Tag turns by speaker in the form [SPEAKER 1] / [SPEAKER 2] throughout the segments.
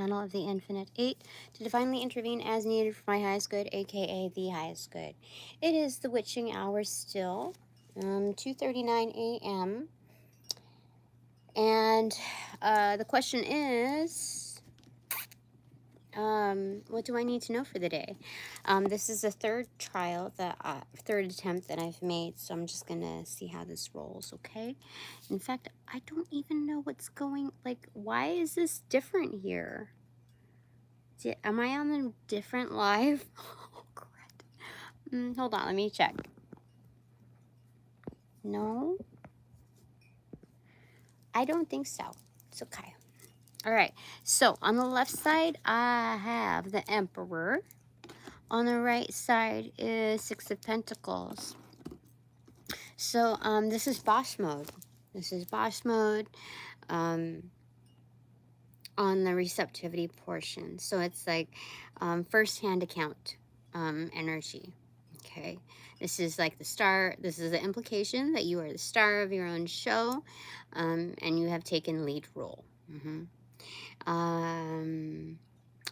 [SPEAKER 1] channel of the Infinite Eight to divinely intervene as needed for my highest good, aka the highest good. It is the witching hour still, 2:39 a.m. And the question is, what do I need to know for the day? This is the third attempt that I've made, so I'm just gonna see how this rolls, okay? In fact, I don't even know what's going, like, why is this different here? Am I on a different live? Oh, crap. Hold on, let me check. No? I don't think so. It's okay. All right, so on the left side, I have the Emperor. On the right side is Six of Pentacles. So this is boss mode. This is boss mode on the receptivity portion. So it's like first-hand account energy. Okay, this is like the star. This is the implication that you are the star of your own show, and you have taken lead role.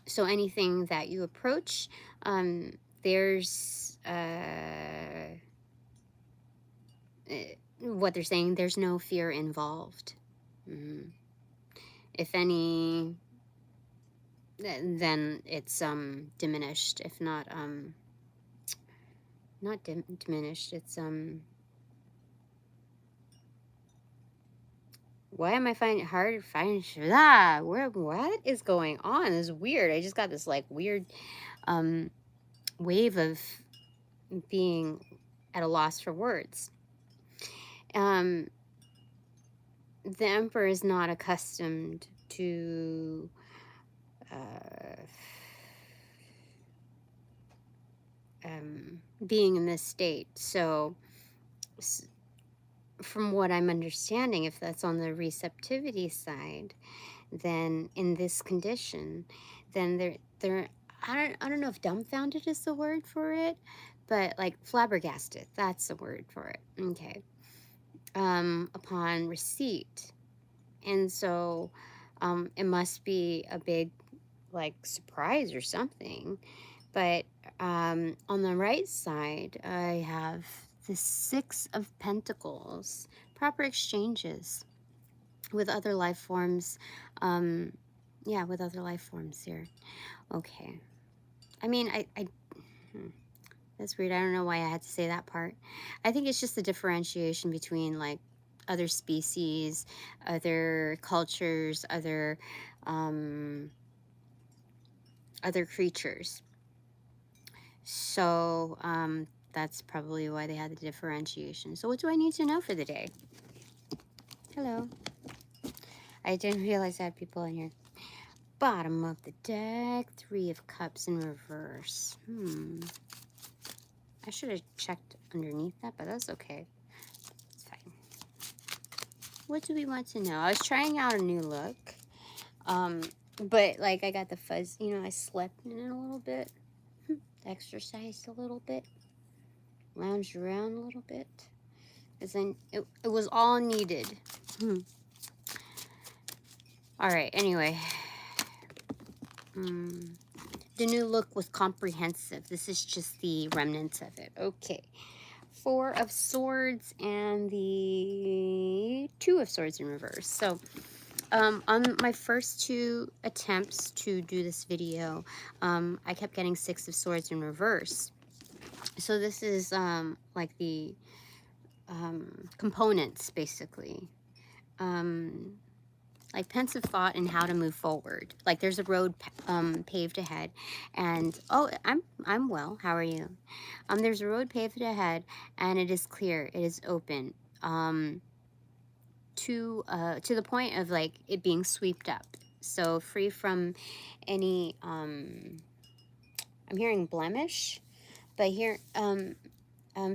[SPEAKER 1] So anything that you approach, there's what they're saying, there's no fear involved. If any, then it's diminished. If not diminished, it's why am I finding it hard to find what is going on? This is weird. I just got this like weird wave of being at a loss for words. The Emperor is not accustomed to being in this state. So from what I'm understanding, if that's on the receptivity side, then in this condition, then they're I don't know if dumbfounded is the word for it, but like flabbergasted, that's the word for it. Okay. Upon receipt. And so it must be a big like surprise or something. But on the right side, I have the Six of Pentacles, proper exchanges with other life forms. Yeah, with other life forms here. Okay. I mean, that's weird. I don't know why I had to say that part. I think it's just the differentiation between like other species, other cultures, other creatures. So that's probably why they had the differentiation. So what do I need to know for the day? Hello. I didn't realize I had people in here. Bottom of the deck, Three of Cups in reverse. I should have checked underneath that, but that's okay. It's fine. What do we want to know? I was trying out a new look. But like I got the fuzz, you know, I slept in it a little bit. Exercised a little bit. Lounged around a little bit. Because then it was all needed. Alright, anyway. The new look was comprehensive. This is just the remnants of it. Okay. Four of Swords and the Two of Swords in reverse. So, on my first two attempts to do this video, I kept getting Six of Swords in reverse. So this is like the components, basically. Like pensive thought and how to move forward. Like there's a road paved ahead, and oh, I'm well. How are you? There's a road paved ahead, and it is clear. It is open. To the point of like it being swept up. So free from any I'm hearing blemish, but here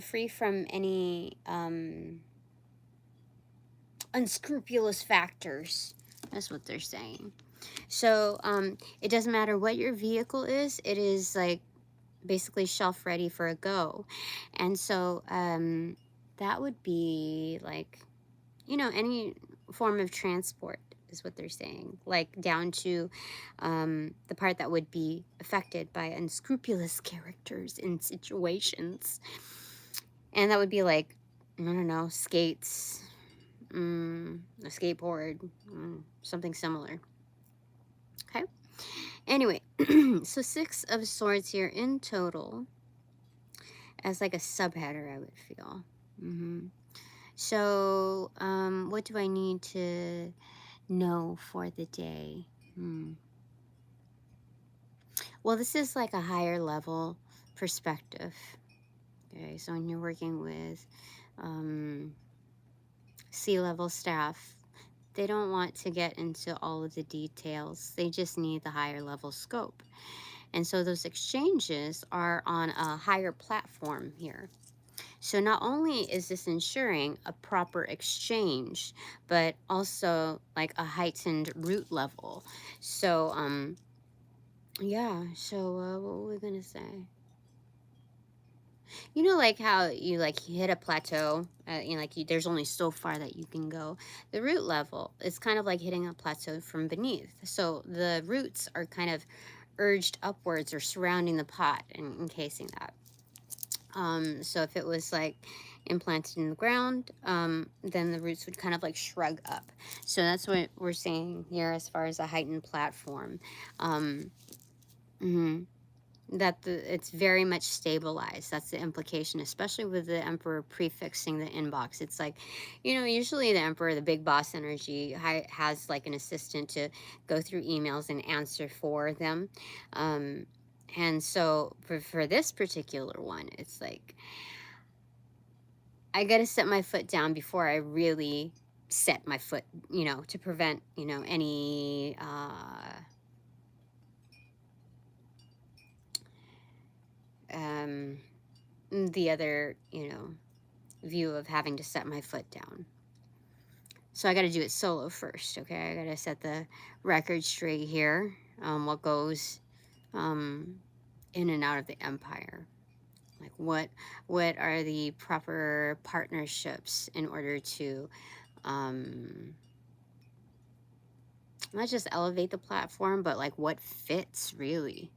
[SPEAKER 1] free from any unscrupulous factors. That's what they're saying. So it doesn't matter what your vehicle is, it is like basically shelf ready for a go. And so that would be like, you know, any form of transport. is what they're saying. Like down to the part that would be affected by unscrupulous characters in situations. And that would be like, I don't know, skates, a skateboard, something similar. Okay. Anyway, so 6 of Swords here in total as like a subheader, I would feel. So, what do I need to know for the day? Well, this is like a higher level perspective. Okay, so when you're working with C-level staff, they don't want to get into all of the details. They just need the higher level scope. And so those exchanges are on a higher platform here. So not only is this ensuring a proper exchange, but also like a heightened root level. So, yeah, so what were we going to say? You know, like how you hit a plateau, there's only so far that you can go. The root level is kind of like hitting a plateau from beneath. So the roots are kind of urged upwards or surrounding the pot and encasing that. So if it was like implanted in the ground, then the roots would kind of like shrug up. So that's what we're seeing here as far as a heightened platform. That it's very much stabilized. That's the implication, especially with the Emperor prefixing the inbox. It's like, usually the Emperor, the big boss energy, has like an assistant to go through emails and answer for them. And so for this particular one, it's like, I got to set my foot down before I really set my foot, to prevent, any the other, view of having to set my foot down. So I got to do it solo first, okay? I got to set the record straight here, what goes in and out of the empire. Like what are the proper partnerships in order to not just elevate the platform, but like what fits really.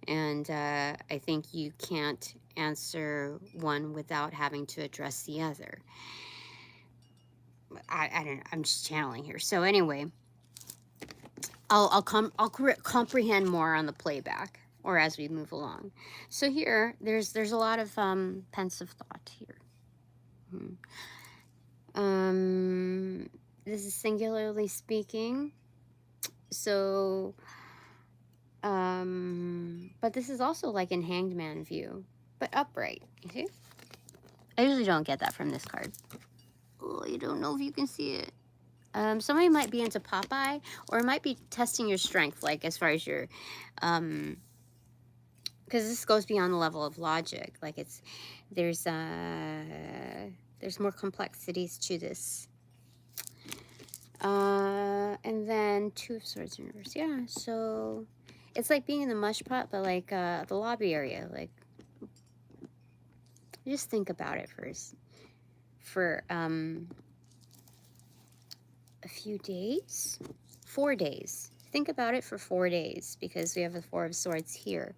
[SPEAKER 1] And I think you can't answer one without having to address the other. I don't know. I'm just channeling here. So anyway, I'll comprehend more on the playback or as we move along. So here, there's a lot of pensive thought here. This is singularly speaking. So, but this is also like in Hanged Man view, but upright. You see? I usually don't get that from this card. Oh, you don't know if you can see it. Somebody might be into Popeye, or it might be testing your strength, like as far as your, because this goes beyond the level of logic. Like there's more complexities to this. And then 2 of Swords in reverse. Yeah, so it's like being in the mush pot, but like the lobby area. Like, just think about it first. For a few days, 4 days. Think about it for 4 days, because we have the 4 of Swords here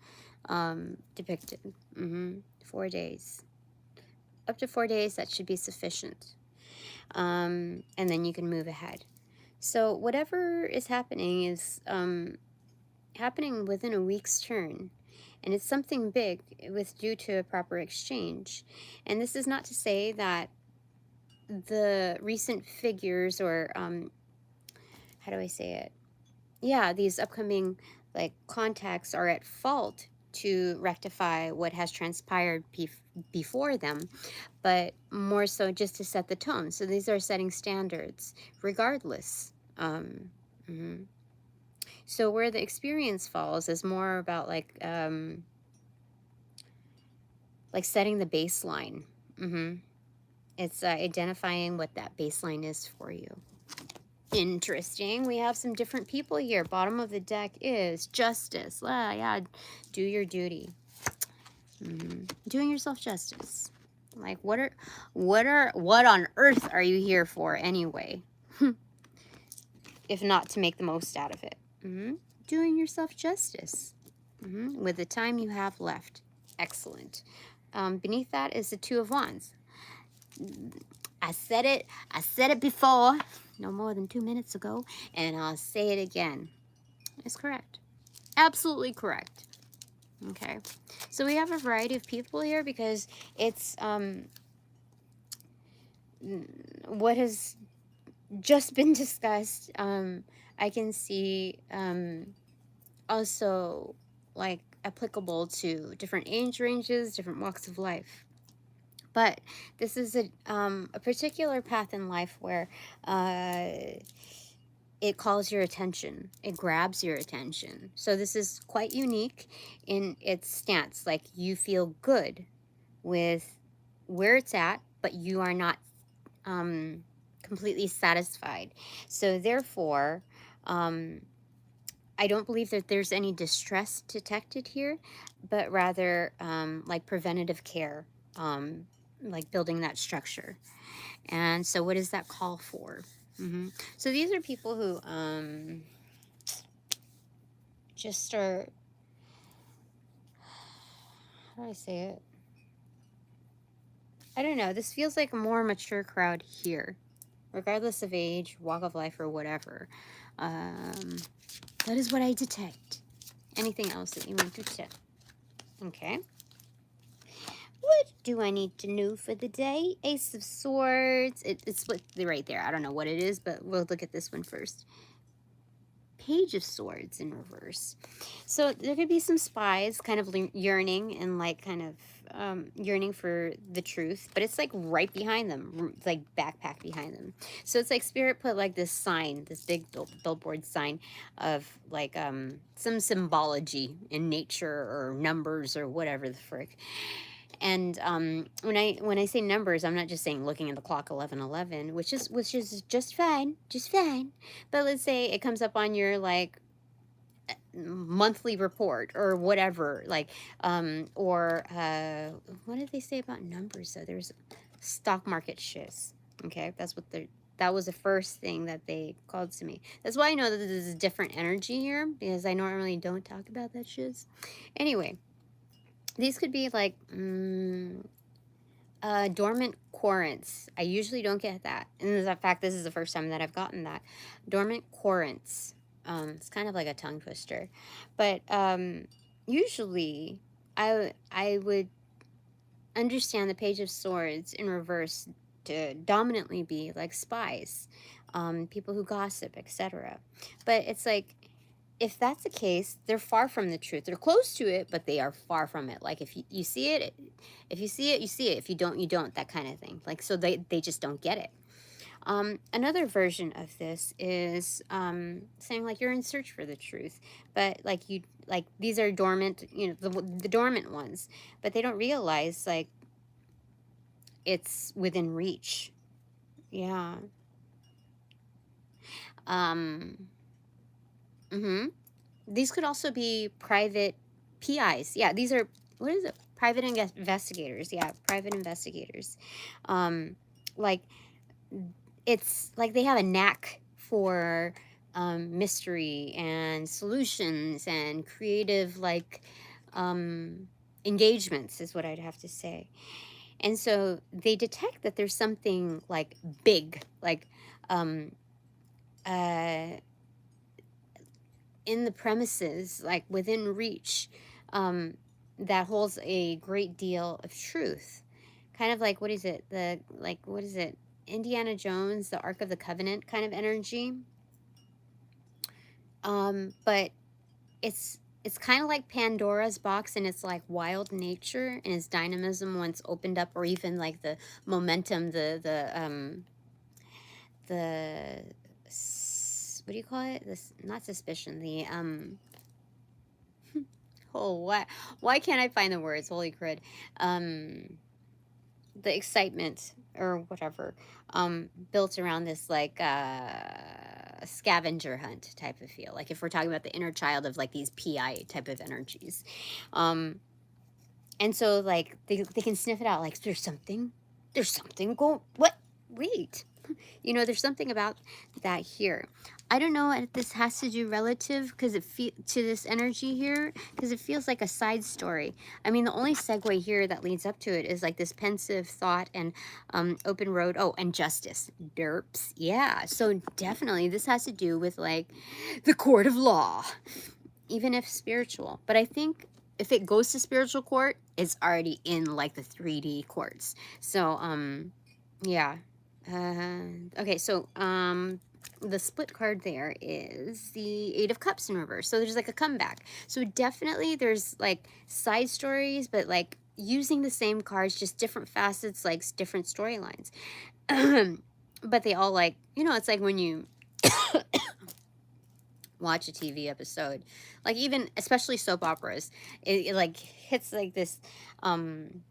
[SPEAKER 1] depicted. 4 days. Up to 4 days, that should be sufficient. And then you can move ahead. So whatever is happening is happening within a week's turn. And it's something big with due to a proper exchange. And this is not to say that the recent figures or how do I say it? Yeah, these upcoming like contacts are at fault to rectify what has transpired before them, but more so just to set the tone. So these are setting standards regardless. So where the experience falls is more about like setting the baseline. It's identifying what that baseline is for you. Interesting. We have some different people here. Bottom of the deck is justice. Yeah, do your duty. Doing yourself justice. Like what on earth are you here for anyway? if not to make the most out of it. Doing yourself justice with the time you have left. Excellent. Beneath that is the Two of Wands. I said it before, no more than 2 minutes ago, and I'll say it again. It's correct. Absolutely correct. Okay. So we have a variety of people here because it's what has just been discussed. I can see also like applicable to different age ranges, different walks of life. But this is a particular path in life where it calls your attention. It grabs your attention. So this is quite unique in its stance. Like you feel good with where it's at, but you are not completely satisfied. So therefore, I don't believe that there's any distress detected here, but rather like preventative care, like building that structure. And so what does that call for? So these are people who just are, how do I say it? I don't know. This feels like a more mature crowd here, regardless of age, walk of life, or whatever. That is what I detect. Anything else that you need to check? Okay. What do I need to know for the day? Ace of Swords. It's split right there. I don't know what it is, but we'll look at this one first. Page of Swords in reverse. So there could be some spies kind of yearning and like kind of yearning for the truth, but it's like right behind them, like backpack behind them. So it's like Spirit put like this sign, this big billboard sign of like some symbology in nature or numbers or whatever the frick. And when I say numbers, I'm not just saying looking at the clock 11:11, which is just fine, But let's say it comes up on your like monthly report or whatever, like or what did they say about numbers? So there's stock market shiz. Okay, that was the first thing that they called to me. That's why I know that there's a different energy here because I normally don't talk about that shiz. Anyway. These could be like dormant quarants. I usually don't get that. And in fact, this is the first time that I've gotten that. Dormant quarants. It's kind of like a tongue twister. But usually I would understand the Page of Swords in reverse to dominantly be like spies, people who gossip, etc. But it's like, if that's the case, they're far from the truth. They're close to it, but they are far from it. Like if you see it, if you see it, you see it. If you don't, you don't. That kind of thing. Like so they just don't get it. Another version of this is saying like you're in search for the truth, but like these are dormant, the dormant ones, but they don't realize like it's within reach. Yeah. These could also be private PIs. Yeah, these are, what is it? Private investigators. Yeah, private investigators. Like, it's like they have a knack for mystery and solutions and creative, like, engagements is what I'd have to say. And so they detect that there's something, like, big, like, in the premises, like within reach, that holds a great deal of truth. Kind of like, what is it? Indiana Jones, the Ark of the Covenant kind of energy. But it's kind of like Pandora's box and its like wild nature and its dynamism once opened up, or even like the momentum, the what do you call it? This, not suspicion, the oh, why can't I find the words? Holy crud. The excitement or whatever built around this like scavenger hunt type of feel. Like if we're talking about the inner child of like these PI type of energies. And so like they can sniff it out, like there's something going, what? Wait. There's something about that here. I don't know if this has to do relative because to this energy here, because it feels like a side story. I mean, the only segue here that leads up to it is like this pensive thought and open road. Oh, and justice. Derps. Yeah. So definitely this has to do with like the court of law, even if spiritual. But I think if it goes to spiritual court, it's already in like the 3D courts. So, yeah. Okay, so the split card there is the Eight of Cups in reverse. So there's like a comeback. So definitely there's like side stories, but like using the same cards, just different facets, like different storylines. But they all like, you know, it's like when you watch a TV episode, like even especially soap operas, it like hits like this um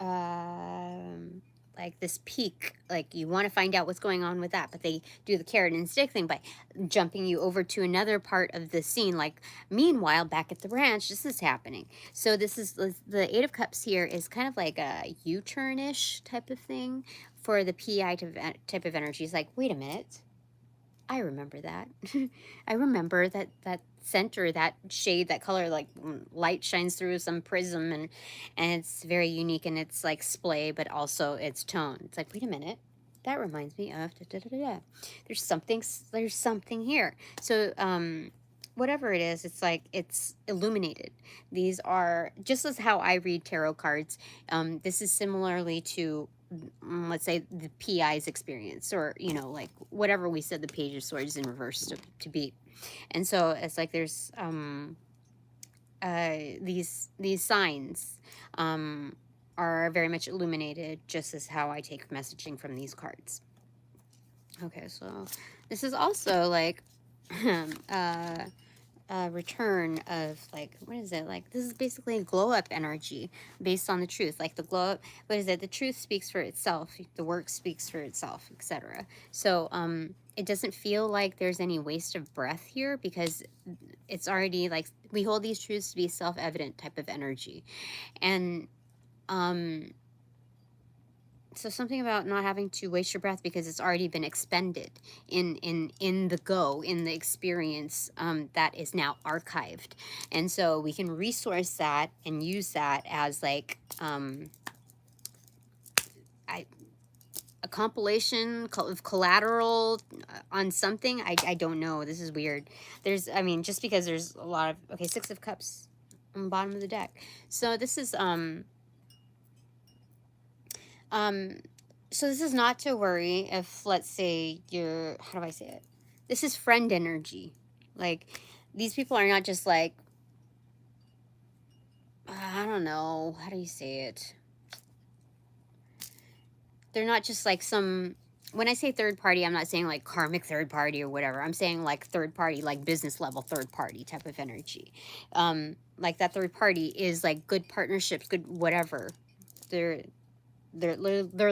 [SPEAKER 1] um like this peak, like you want to find out what's going on with that, but they do the carrot and stick thing by jumping you over to another part of the scene, like meanwhile back at the ranch this is happening. So this is the Eight of Cups here is kind of like a U-turn-ish type of thing for the PI type of energy. It's like, wait a minute, I remember that. I remember that center, that shade, that color, like light shines through some prism, and it's very unique in its like splay, but also its tone. It's like, wait a minute, that reminds me of da, da, da, da, da. There's something here. So whatever it is, it's like it's illuminated. These are just as how I read tarot cards. This is similarly to let's say the PI's experience, or you know, like whatever we said the Page of Swords in reverse to be. And so it's like there's these signs are very much illuminated, just as how I take messaging from these cards. Okay, so this is also like return of like, what is it, like this is basically a glow up energy based on the truth, like the glow up, what is it, the truth speaks for itself, the work speaks for itself, etc. So it doesn't feel like there's any waste of breath here, because it's already like we hold these truths to be self-evident type of energy. And so something about not having to waste your breath because it's already been expended in the go, in the experience that is now archived. And so we can resource that and use that as like a compilation of collateral on something. I don't know, this is weird. There's, I mean, just because there's a lot of, okay, Six of Cups on the bottom of the deck. So this is so this is not to worry if, let's say, you're, how do I say it? This is friend energy. Like, these people are not just like, I don't know, how do you say it? They're not just like some, when I say third party, I'm not saying like karmic third party or whatever. I'm saying like third party, like business level third party type of energy. Like that third party is like good partnerships, good whatever. They're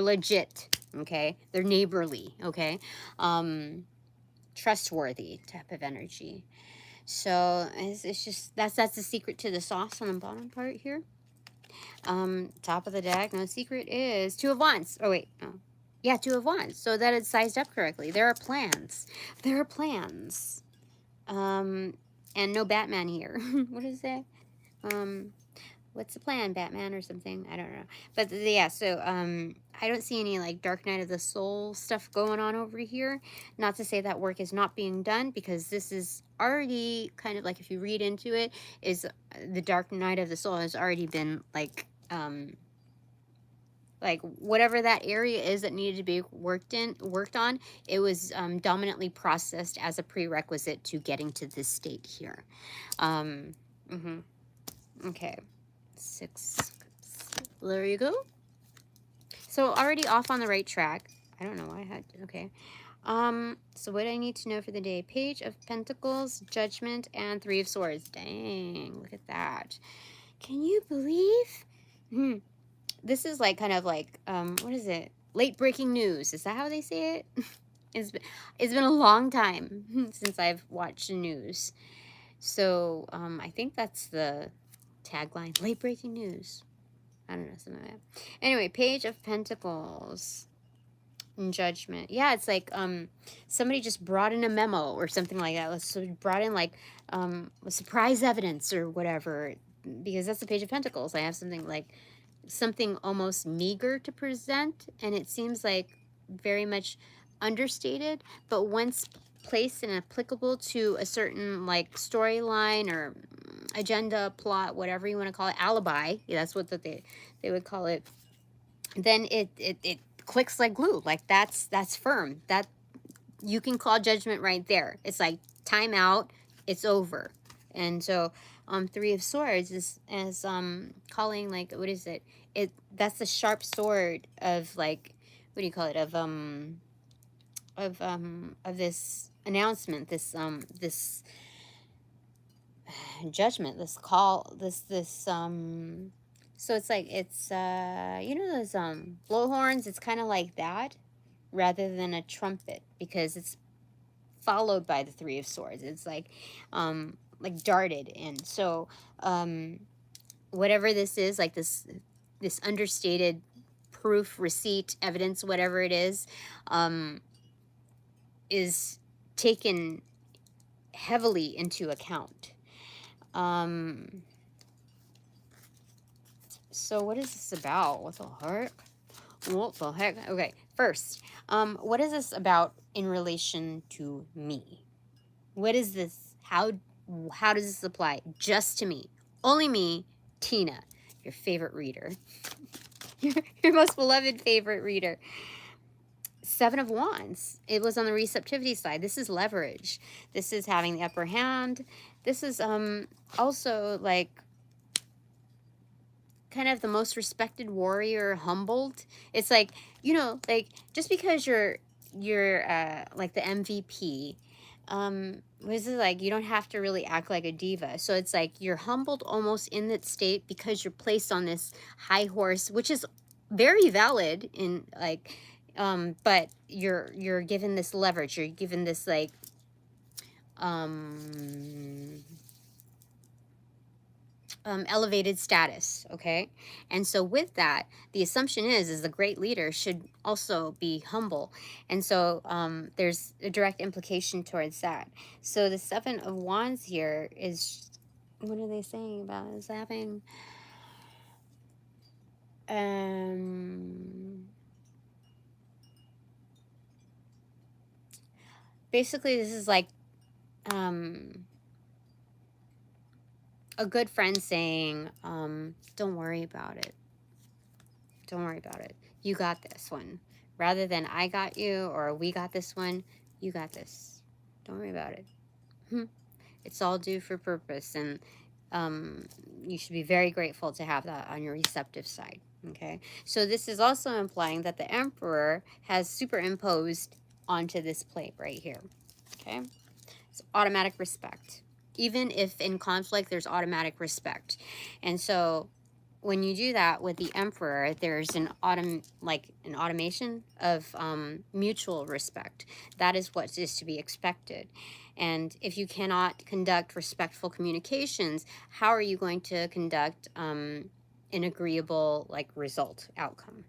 [SPEAKER 1] legit, okay? They're neighborly, okay? Trustworthy type of energy. So it's just that's the secret to the sauce on the bottom part here. Top of the deck, no secret is Two of Wands. Oh wait, no. Yeah, Two of Wands. So that it's sized up correctly. There are plans. There are plans. And no Batman here. What is that? What's the plan, Batman or something? I don't know. But yeah, so I don't see any like Dark Night of the Soul stuff going on over here. Not to say that work is not being done, because this is already kind of like, if you read into it, is the Dark Night of the Soul has already been like whatever that area is that needed to be worked on, it was dominantly processed as a prerequisite to getting to this state here. Okay. Six Cups. There you go. So already off on the right track. I don't know why I had to, okay. So what I need to know for the day: Page of Pentacles, Judgment, and Three of Swords. Dang, look at that. Can you believe? This is like kind of like what is it? Late breaking news. Is that how they say it? it's been a long time since I've watched the news. So I think that's the tagline, late breaking news. I don't know, something like that. Anyway, Page of Pentacles. in Judgment. Yeah, it's like somebody just brought in a memo or something like that. So brought in like surprise evidence or whatever, because that's the Page of Pentacles. I have something like something almost meager to present, and it seems like very much understated, but once placed and applicable to a certain like storyline or agenda, plot, whatever you want to call it, alibi, yeah, that's what they would call it, then it clicks like glue. Like that's firm. That you can call judgment right there. It's like time out, it's over. And so Three of Swords is calling, like, what is it? That's the sharp sword of, like, what do you call it? Of this announcement, this judgment, this call, this so it's like, it's you know those blowhorns, it's kind of like that rather than a trumpet, because it's followed by the Three of Swords. It's like darted in. So whatever this is, like this understated proof, receipt, evidence, whatever it is taken heavily into account. So what is this about? What the heck? What the heck? Okay, first, what is this about in relation to me? What is this? How does this apply just to me? Only me, Tina, your favorite reader. your most beloved favorite reader. Seven of Wands. It was on the receptivity side. This is leverage. This is having the upper hand. This is also like kind of the most respected warrior, humbled. It's like, you know, like just because you're like the MVP, this is like, you don't have to really act like a diva. So it's like you're humbled almost in that state because you're placed on this high horse, which is very valid in like, but you're given this leverage. You're given this like, elevated status, okay? And so with that, the assumption is the great leader should also be humble. And so there's a direct implication towards that. So the Seven of Wands here is, what are they saying about is having basically this is like a good friend saying, don't worry about it. Don't worry about it. You got this one. Rather than I got you or we got this one, you got this. Don't worry about it. It's all due for purpose, and you should be very grateful to have that on your receptive side. Okay, so this is also implying that the Emperor has superimposed onto this plate right here. Okay, it's automatic respect. Even if in conflict, there's automatic respect. And so when you do that with the Emperor, there's an automation of mutual respect. That is what is to be expected. And if you cannot conduct respectful communications, how are you going to conduct an agreeable result outcome?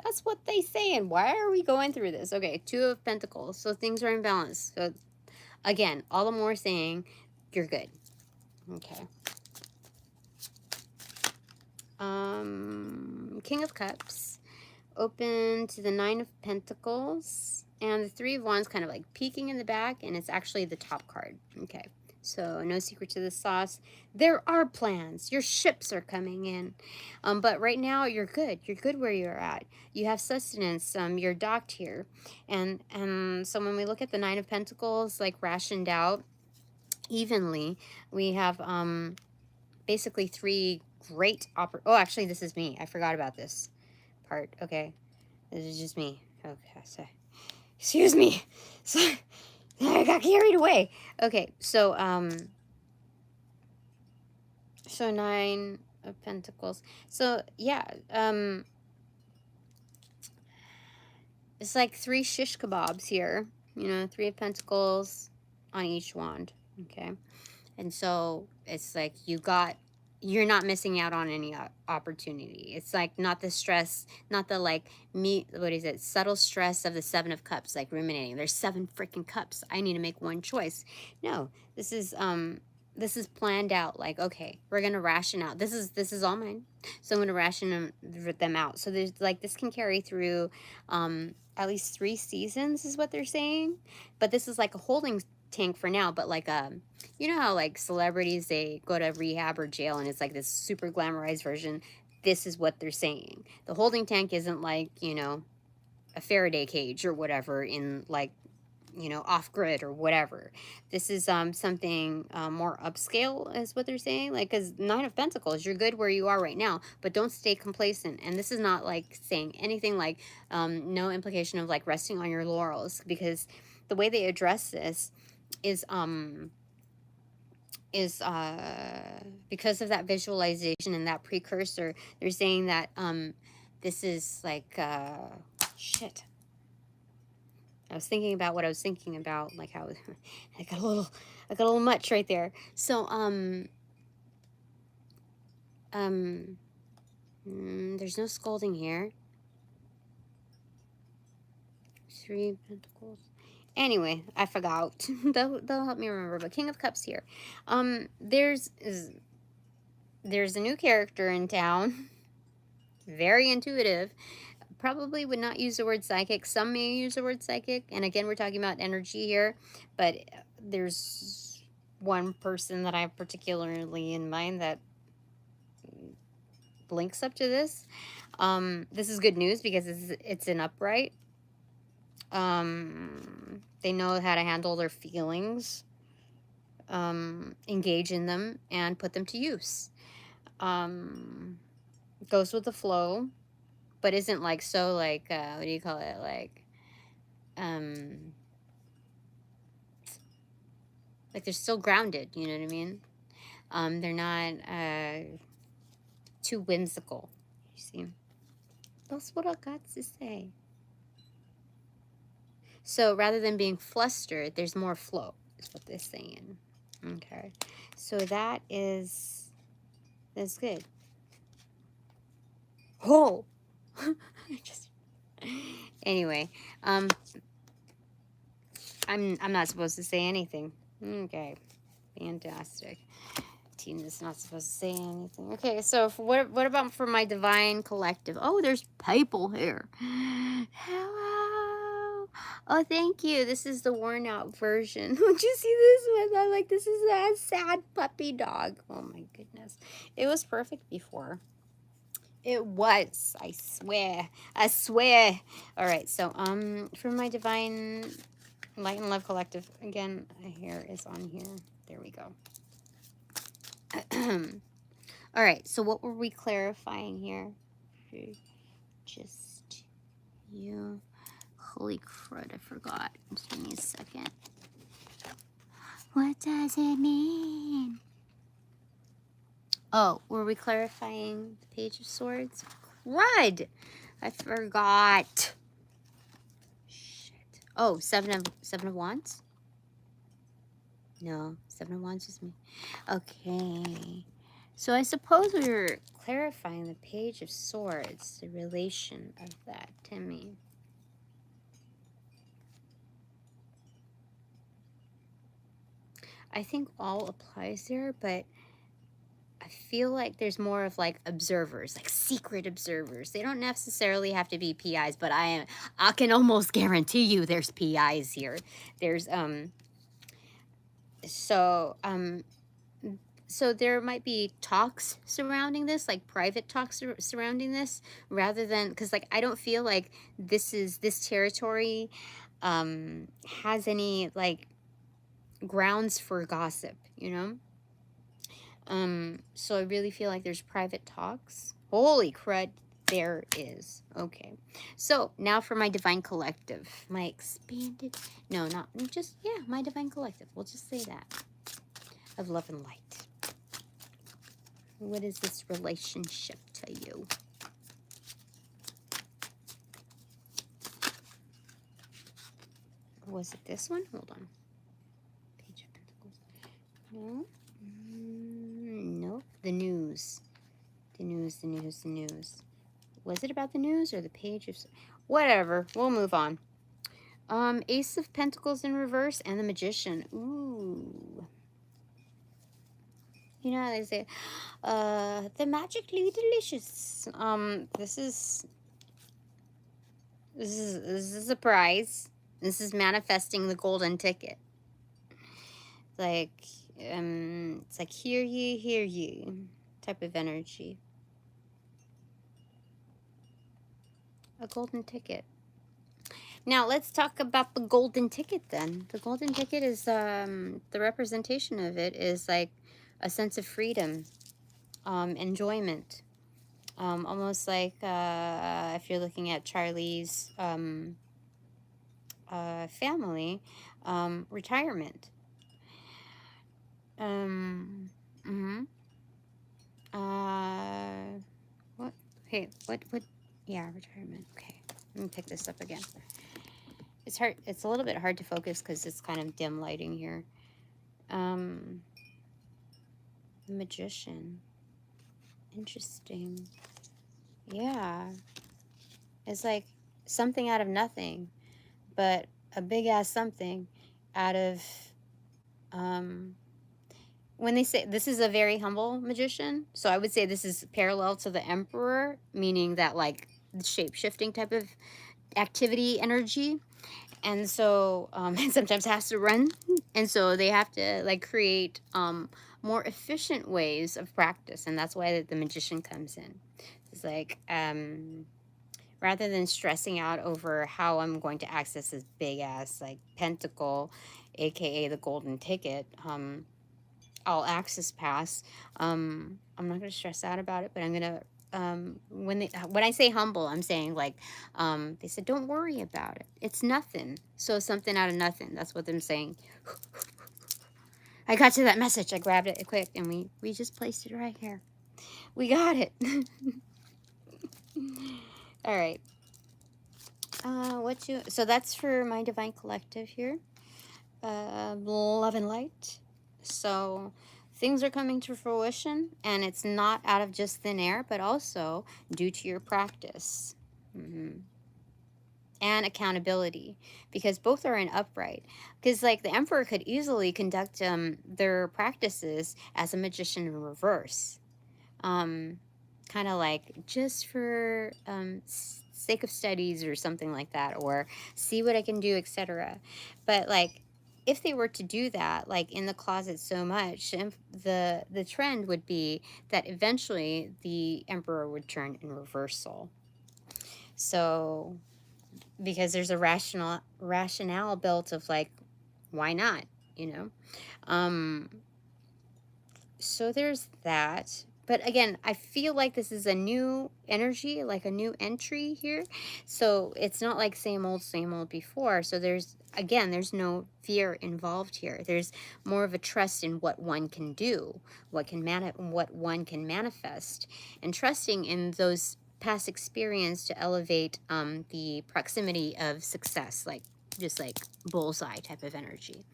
[SPEAKER 1] That's what they say. And why are we going through this? Okay, Two of Pentacles. So things are in balance. So again, all the more saying you're good. Okay. King of Cups, open to the Nine of Pentacles, and the Three of Wands kind of like peeking in the back, and it's actually the top card. Okay, so no secret to the sauce. There are plans. Your ships are coming in, but right now you're good. You're good where you're at. You have sustenance. You're docked here, and so when we look at the Nine of Pentacles, like rationed out evenly, we have basically three great oh, actually, this is me. I forgot about this part. Okay, this is just me. Okay, so excuse me. So I got carried away. Okay, so so Nine of Pentacles. So yeah, it's like three shish kebabs here. You know, Three of Pentacles on each wand. Okay, and so it's like you got you're not missing out on any opportunity. It's like not the stress, not the like what is it, subtle stress of the 7 of Cups, like ruminating. There's 7 freaking cups. I need to make one choice. No, this is planned out. Like, okay, we're gonna ration out. This is all mine, so I'm gonna ration them out. So there's like this can carry through at least 3 seasons is what they're saying, but this is like a holding tank for now. But like you know how like celebrities, they go to rehab or jail and it's like this super glamorized version. This is what they're saying. The holding tank isn't like, you know, a Faraday cage or whatever in like, you know, off grid or whatever. This is something more upscale is what they're saying. Like, because 9 of Pentacles, you're good where you are right now, but don't stay complacent. And this is not like saying anything like no implication of like resting on your laurels, because the way they address this is because of that visualization and that precursor. They're saying that this is like shit. I was thinking about what I was thinking about, like how I got a little much right there. So there's no scolding here. 3 Pentacles. Anyway, I forgot. they'll help me remember. But King of Cups here. There's a new character in town. Very intuitive. Probably would not use the word psychic. Some may use the word psychic. And again, we're talking about energy here. But there's one person that I have particularly in mind that links up to this. This is good news because it's an upright. They know how to handle their feelings, engage in them, and put them to use. Goes with the flow, but isn't like so like what do you call it, like they're still grounded, you know what I mean? They're not too whimsical, you see. That's what I got to say. So rather than being flustered, there's more flow, is what they're saying. Okay, so that's good. Oh, just anyway. I'm not supposed to say anything. Okay, fantastic. Tina's not supposed to say anything. Okay, so what about for my divine collective? Oh, there's people here. Hello. Oh, thank you. This is the worn out version. Would you see this one? I'm like, this is a sad puppy dog. Oh my goodness. It was perfect before. It was. I swear. I swear. All right. So for my divine light and love collective, again, here is on here. There we go. All right, so what were we clarifying here? Just you. Holy crud, I forgot. Just give me a second. What does it mean? Oh, were we clarifying the Page of Swords? Crud! I forgot. Shit. Oh, seven of Wands? No, 7 of Wands is me. Okay. So I suppose we were clarifying the Page of Swords, the relation of that to me. I think all applies there, but I feel like there's more of like observers, like secret observers. They don't necessarily have to be PIs, but I can almost guarantee you there's PIs here. There's so there might be talks surrounding this, like private talks surrounding this, rather than, because like I don't feel like this territory has any like grounds for gossip, you know. So I really feel like there's private talks. Holy crud, there is. Okay, so now for my divine collective, my expanded, no, not just, yeah, my divine collective, we'll just say that, of love and light. What is this relationship to you? Was it this one? Hold on. Page of Pentacles. No. Nope. the news. The news, the news, the news. Was it about the news or the page of... Whatever. We'll move on. Ace of Pentacles in reverse and the Magician. Ooh. You know how they say, the magically delicious. This is a surprise. This is manifesting the golden ticket. Like, it's like hear ye type of energy. A golden ticket. Now let's talk about the golden ticket then. The golden ticket is the representation of it is like a sense of freedom, enjoyment, almost like if you're looking at Charlie's family, retirement. What? Hey, what? Yeah, retirement. Okay, let me pick this up again. It's hard. It's a little bit hard to focus because it's kind of dim lighting here. The Magician. Interesting. Yeah. It's like something out of nothing, but a big ass something out of, when they say this is a very humble magician, so I would say this is parallel to the Emperor, meaning that like shape-shifting type of activity energy. And so it sometimes has to run, and so they have to like create more efficient ways of practice, and that's why the Magician comes in. It's like rather than stressing out over how I'm going to access this big ass like pentacle, aka the golden ticket, all access pass, I'm not going to stress out about it, but I'm going to when I say humble, I'm saying like, they said, don't worry about it. It's nothing. So something out of nothing. That's what I'm saying. I got to that message. I grabbed it quick and we just placed it right here. We got it. All right. So that's for my Divine Collective here. Love and light. So things are coming to fruition, and it's not out of just thin air, but also due to your practice. And accountability, because both are in upright. Because like the Emperor could easily conduct their practices as a magician in reverse. Kind of like just for sake of studies or something like that, or see what I can do, etc. But like, if they were to do that, like in the closet so much, the trend would be that eventually the Emperor would turn in reversal. So, because there's a rationale built of like, why not, you know? So there's that. But again, I feel like this is a new energy, like a new entry here. So it's not like same old before. So there's no fear involved here. There's more of a trust in what one can do, what one can manifest, and trusting in those past experience to elevate the proximity of success, like just like bullseye type of energy.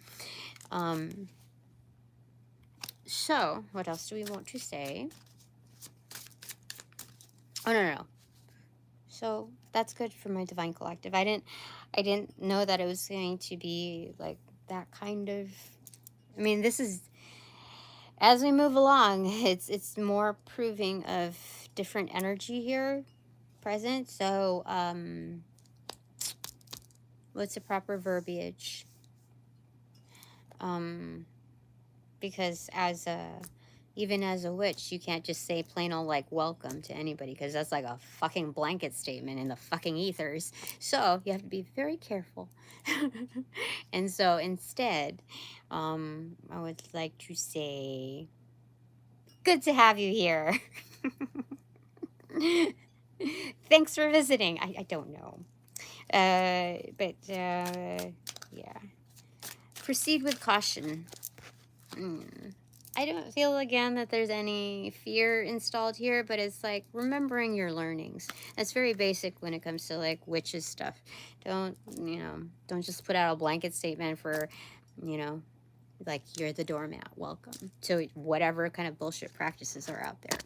[SPEAKER 1] So, what else do we want to say? Oh, no. So, that's good for my Divine Collective. I didn't know that it was going to be like that kind of... I mean, this is... As we move along, it's more proving of different energy here present. So, what's the proper verbiage? Because even as a witch, you can't just say plain old like welcome to anybody, because that's like a fucking blanket statement in the fucking ethers. So you have to be very careful. And so instead, I would like to say, good to have you here. Thanks for visiting. I don't know. But yeah. Proceed with caution. I don't feel again that there's any fear installed here, but it's like remembering your learnings. That's very basic when it comes to like witches stuff. Don't just put out a blanket statement for, Like, you're the doormat. Welcome to whatever kind of bullshit practices are out there,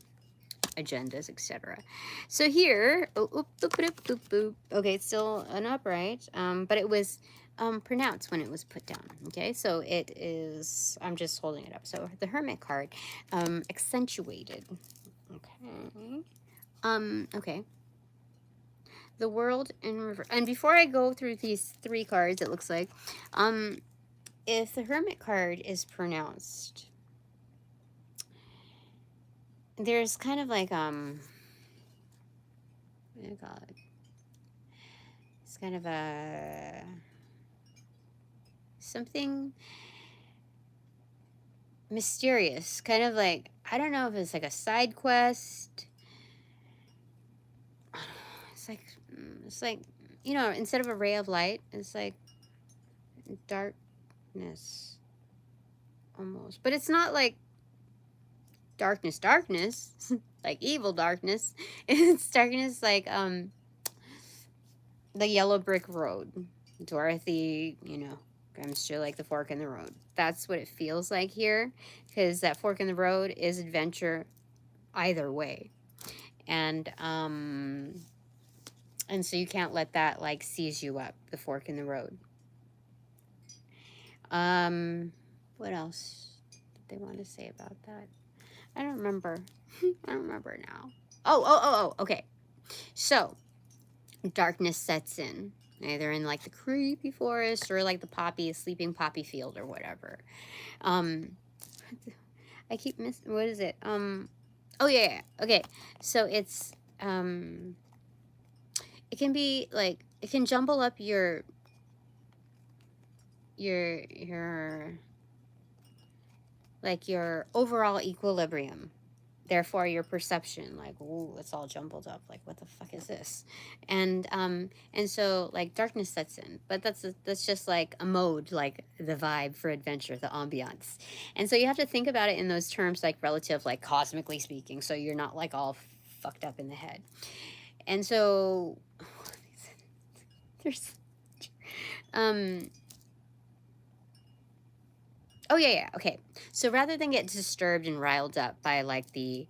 [SPEAKER 1] agendas, etc. So here, oh, oop, boop, boop, boop, boop. Okay, it's still an upright, but it was pronounced when it was put down. Okay, so it is, I'm just holding it up. So the Hermit card, accentuated. Okay. Okay. The World in Reverse. And before I go through these 3 cards, it looks like, if the Hermit card is pronounced, there's kind of like, what do you call it? It's kind of a, something mysterious, kind of like, I don't know if it's like a side quest. It's like, you know, instead of a ray of light, it's like darkness almost. But it's not like darkness, like evil darkness. It's darkness like the yellow brick road. Dorothy, you know, comes to like the fork in the road. That's what it feels like here, because that fork in the road is adventure either way. And so you can't let that like seize you up, the fork in the road. What else did they want to say about that? I don't remember. I don't remember now. Oh, okay. So, darkness sets in, either in like the creepy forest or like the sleeping poppy field or whatever. I keep missing, what is it? Oh yeah. Okay. So it's, it can be like, it can jumble up your like your overall equilibrium, therefore your perception, like, ooh, it's all jumbled up, like, what the fuck is this? And so like darkness sets in, but that's just like a mode, like the vibe for adventure, the ambiance. And so you have to think about it in those terms, like relative, like cosmically speaking, so you're not like all fucked up in the head. And so there's oh yeah, okay. So rather than get disturbed and riled up by like the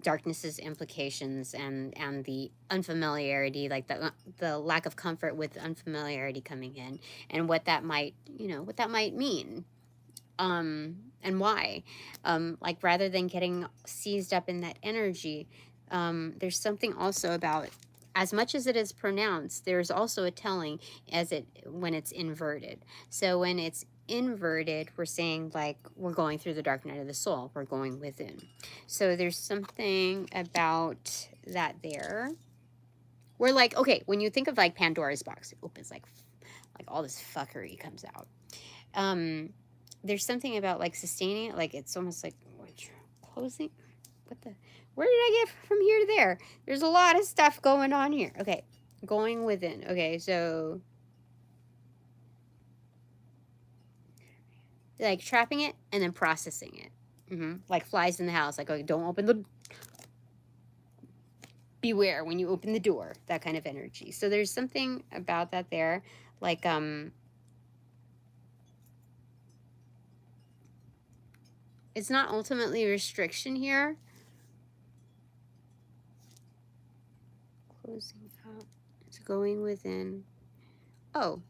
[SPEAKER 1] darkness's implications and the unfamiliarity, like the lack of comfort with unfamiliarity coming in, and what that might, you know, what that might mean, and why, like rather than getting seized up in that energy, there's something also about, as much as it is pronounced, there's also a telling when it's inverted. So when it's inverted, we're saying like we're going through the dark night of the soul, we're going within. So there's something about that there. We're like, okay, when you think of like Pandora's box, it opens like all this fuckery comes out. There's something about like sustaining it, like it's almost like closing. Where did I get from here to there? There's a lot of stuff going on here. Okay, going within. Okay, so like trapping it and then processing it. Like flies in the house. Like, oh, don't open the... Beware when you open the door. That kind of energy. So there's something about that there. Like, it's not ultimately restriction here. Closing out. It's going within. Oh,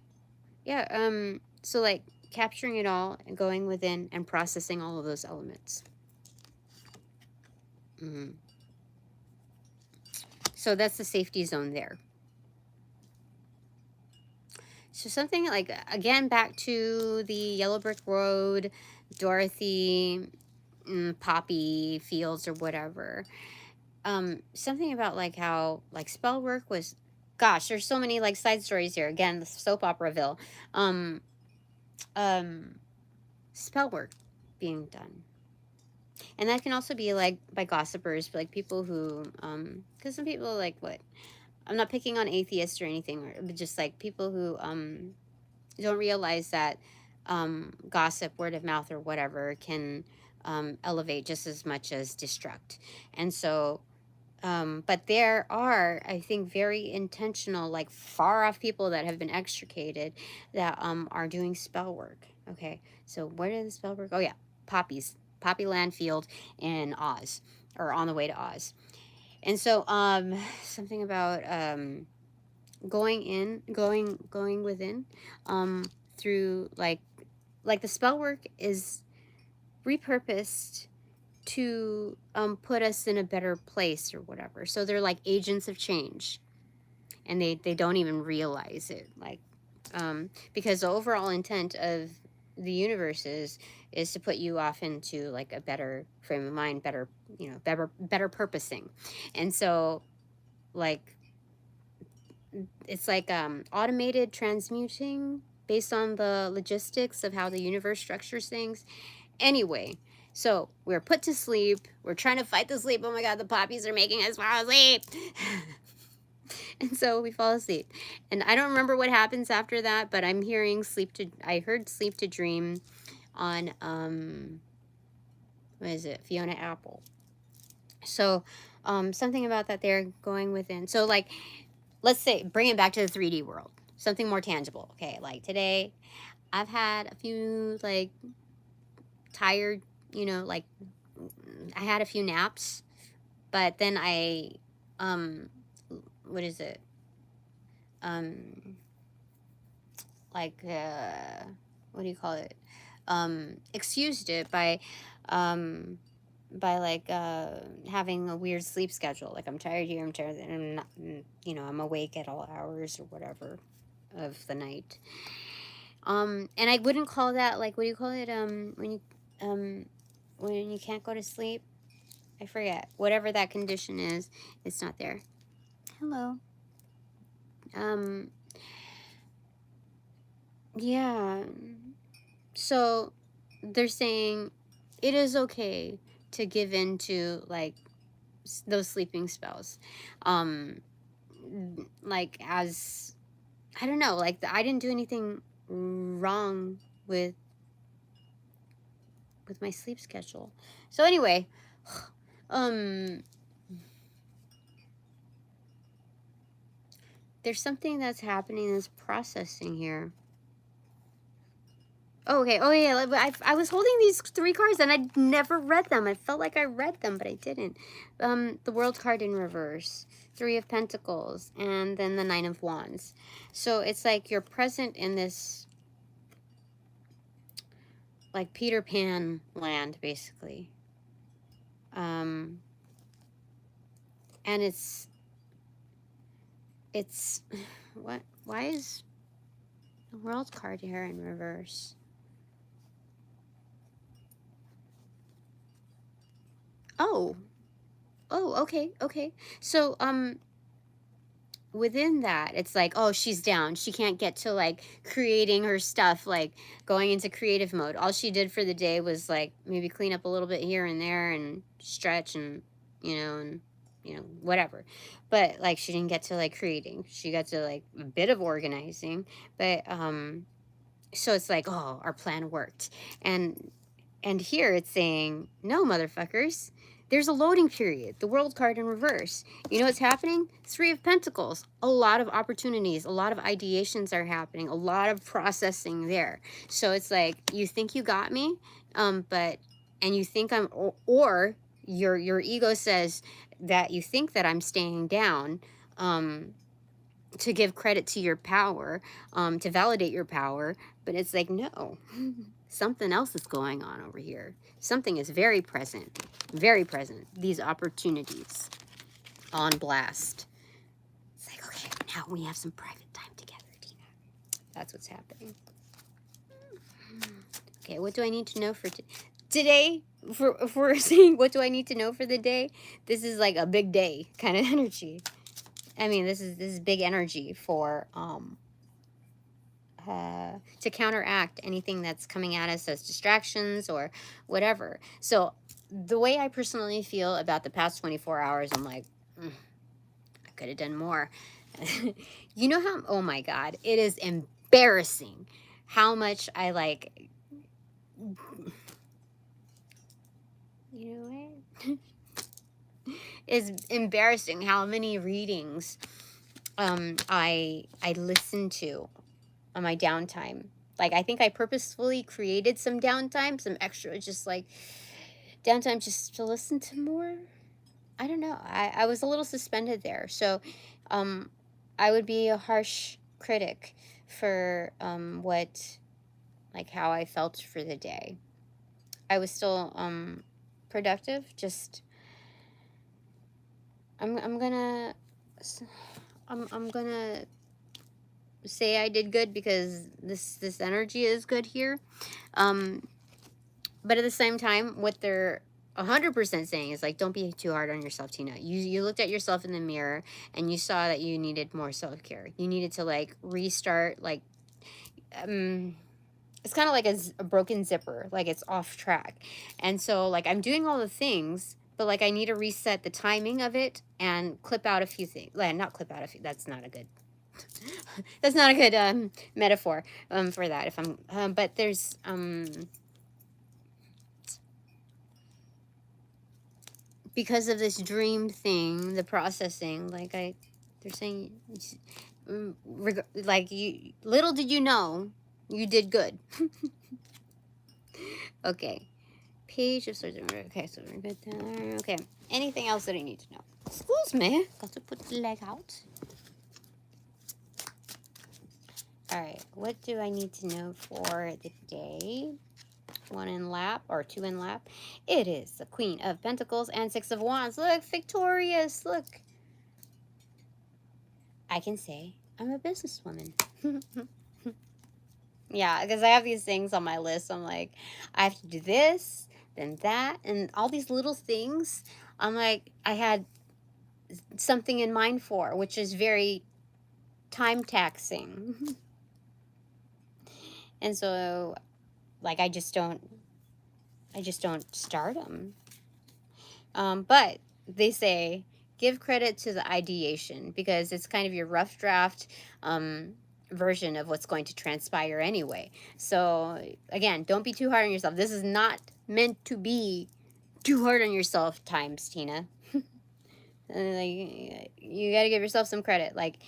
[SPEAKER 1] yeah. So like capturing it all and going within and processing all of those elements. So that's the safety zone there. So something like, again, back to the yellow brick road, Dorothy, poppy fields or whatever. Something about like how like spell work was, gosh, there's so many like side stories here. Again, the soap operaville. Spell work being done. And that can also be like by gossipers, like people who, because some people like, what? I'm not picking on atheists or anything, but just like people who don't realize that gossip, word of mouth, or whatever can elevate just as much as destruct. And so, but there are, I think, very intentional, like far off people that have been extricated that are doing spell work. Okay, so where did the spell work? Oh yeah, poppies, Poppyland Field in Oz, or on the way to Oz. And so something about going within, through like the spell work is repurposed to put us in a better place or whatever. So they're like agents of change, and they don't even realize it, like because the overall intent of the universe is to put you off into like a better frame of mind, better, you know, better purposing. And so like it's like automated transmuting based on the logistics of how the universe structures things. Anyway, so we're put to sleep. We're trying to fight the sleep. Oh my God, the poppies are making us fall asleep. And so we fall asleep. And I don't remember what happens after that, but I'm hearing I heard sleep to dream on, what is it? Fiona Apple. So, something about that they're going within. So like, let's say, bring it back to the 3D world, something more tangible. Okay. Like today I've had a few like tired, you know, like I had a few naps, but then what is it? Like, what do you call it? Excused it by like having a weird sleep schedule. Like I'm tired here, I'm tired, and I'm not, you know, I'm awake at all hours or whatever of the night. And I wouldn't call that like, what do you call it? Um, when you can't go to sleep. I forget. Whatever that condition is, it's not there. Hello. Um, yeah. So they're saying it is okay to give in to like those sleeping spells. Like as I don't know, like I didn't do anything wrong with my sleep schedule. So anyway, there's something that's happening that's processing here. Oh, okay. Oh, yeah. I was holding these 3 cards and I'd never read them. I felt like I read them, but I didn't. The World card in reverse, 3 of Pentacles, and then the 9 of Wands. So it's like you're present in this, like Peter Pan land, basically. And it's what? Why is the World card here in reverse? Oh, okay, okay. So, within that, it's like, oh, she's down. She can't get to like creating her stuff, like going into creative mode. All she did for the day was like maybe clean up a little bit here and there and stretch and, and, whatever. But like she didn't get to like creating. She got to like a bit of organizing. But, so it's like, oh, our plan worked. And here it's saying, no, motherfuckers. There's a loading period. The World card in reverse. You know what's happening? 3 of Pentacles. A lot of opportunities. A lot of ideations are happening. A lot of processing there. So it's like, you think you got me, and you think I'm, or your ego says that you think that I'm staying down, to give credit to your power, to validate your power. But it's like, no, something else is going on over here. Something is very present, these opportunities on blast. It's like, okay, now we have some private time together, Tina. That's what's happening. Okay, what do I need to know for today? If we're saying, what do I need to know for the day? This is like a big day kind of energy. I mean, this is big energy for to counteract anything that's coming at us as distractions or whatever. So the way I personally feel about the past 24 hours, I'm like, I could have done more. You know how, oh my God, it is embarrassing how much I like, you know what? It's embarrassing how many readings I listen to on my downtime. Like, I think I purposefully created some downtime, some extra, just like downtime just to listen to more. I don't know. I was a little suspended there. So, um, I would be a harsh critic for like how I felt for the day. I was still productive. Just I'm gonna I'm gonna say I did good because this energy is good here. Um, but at the same time, what they're 100% saying is like, don't be too hard on yourself, Tina. You looked at yourself in the mirror and you saw that you needed more self-care. You needed to like restart, like it's kind of like a broken zipper, like it's off track. And so like I'm doing all the things, but like I need to reset the timing of it and clip out a few things. Like, not clip out a few, that's not a good that's not a good metaphor for that. If I'm but there's because of this dream thing, the processing, like they're saying, like, you, little did you know, you did good. Okay, page of swords. Okay, so we're good there. Okay, anything else that I need to know? Excuse me, got to put the leg out. All right, what do I need to know for the day? 1 in lap, or 2 in lap. It is the Queen of Pentacles and 6 of Wands. Look, victorious. Look, I can say I'm a businesswoman. Yeah, because I have these things on my list. I'm like, I have to do this, then that, and all these little things. I'm like, I had something in mind for, which is very time taxing. And so, like, I just don't start them. But they say, give credit to the ideation, because it's kind of your rough draft version of what's going to transpire anyway. So again, don't be too hard on yourself. This is not meant to be too hard on yourself times, Tina. Like, you got to give yourself some credit. Like,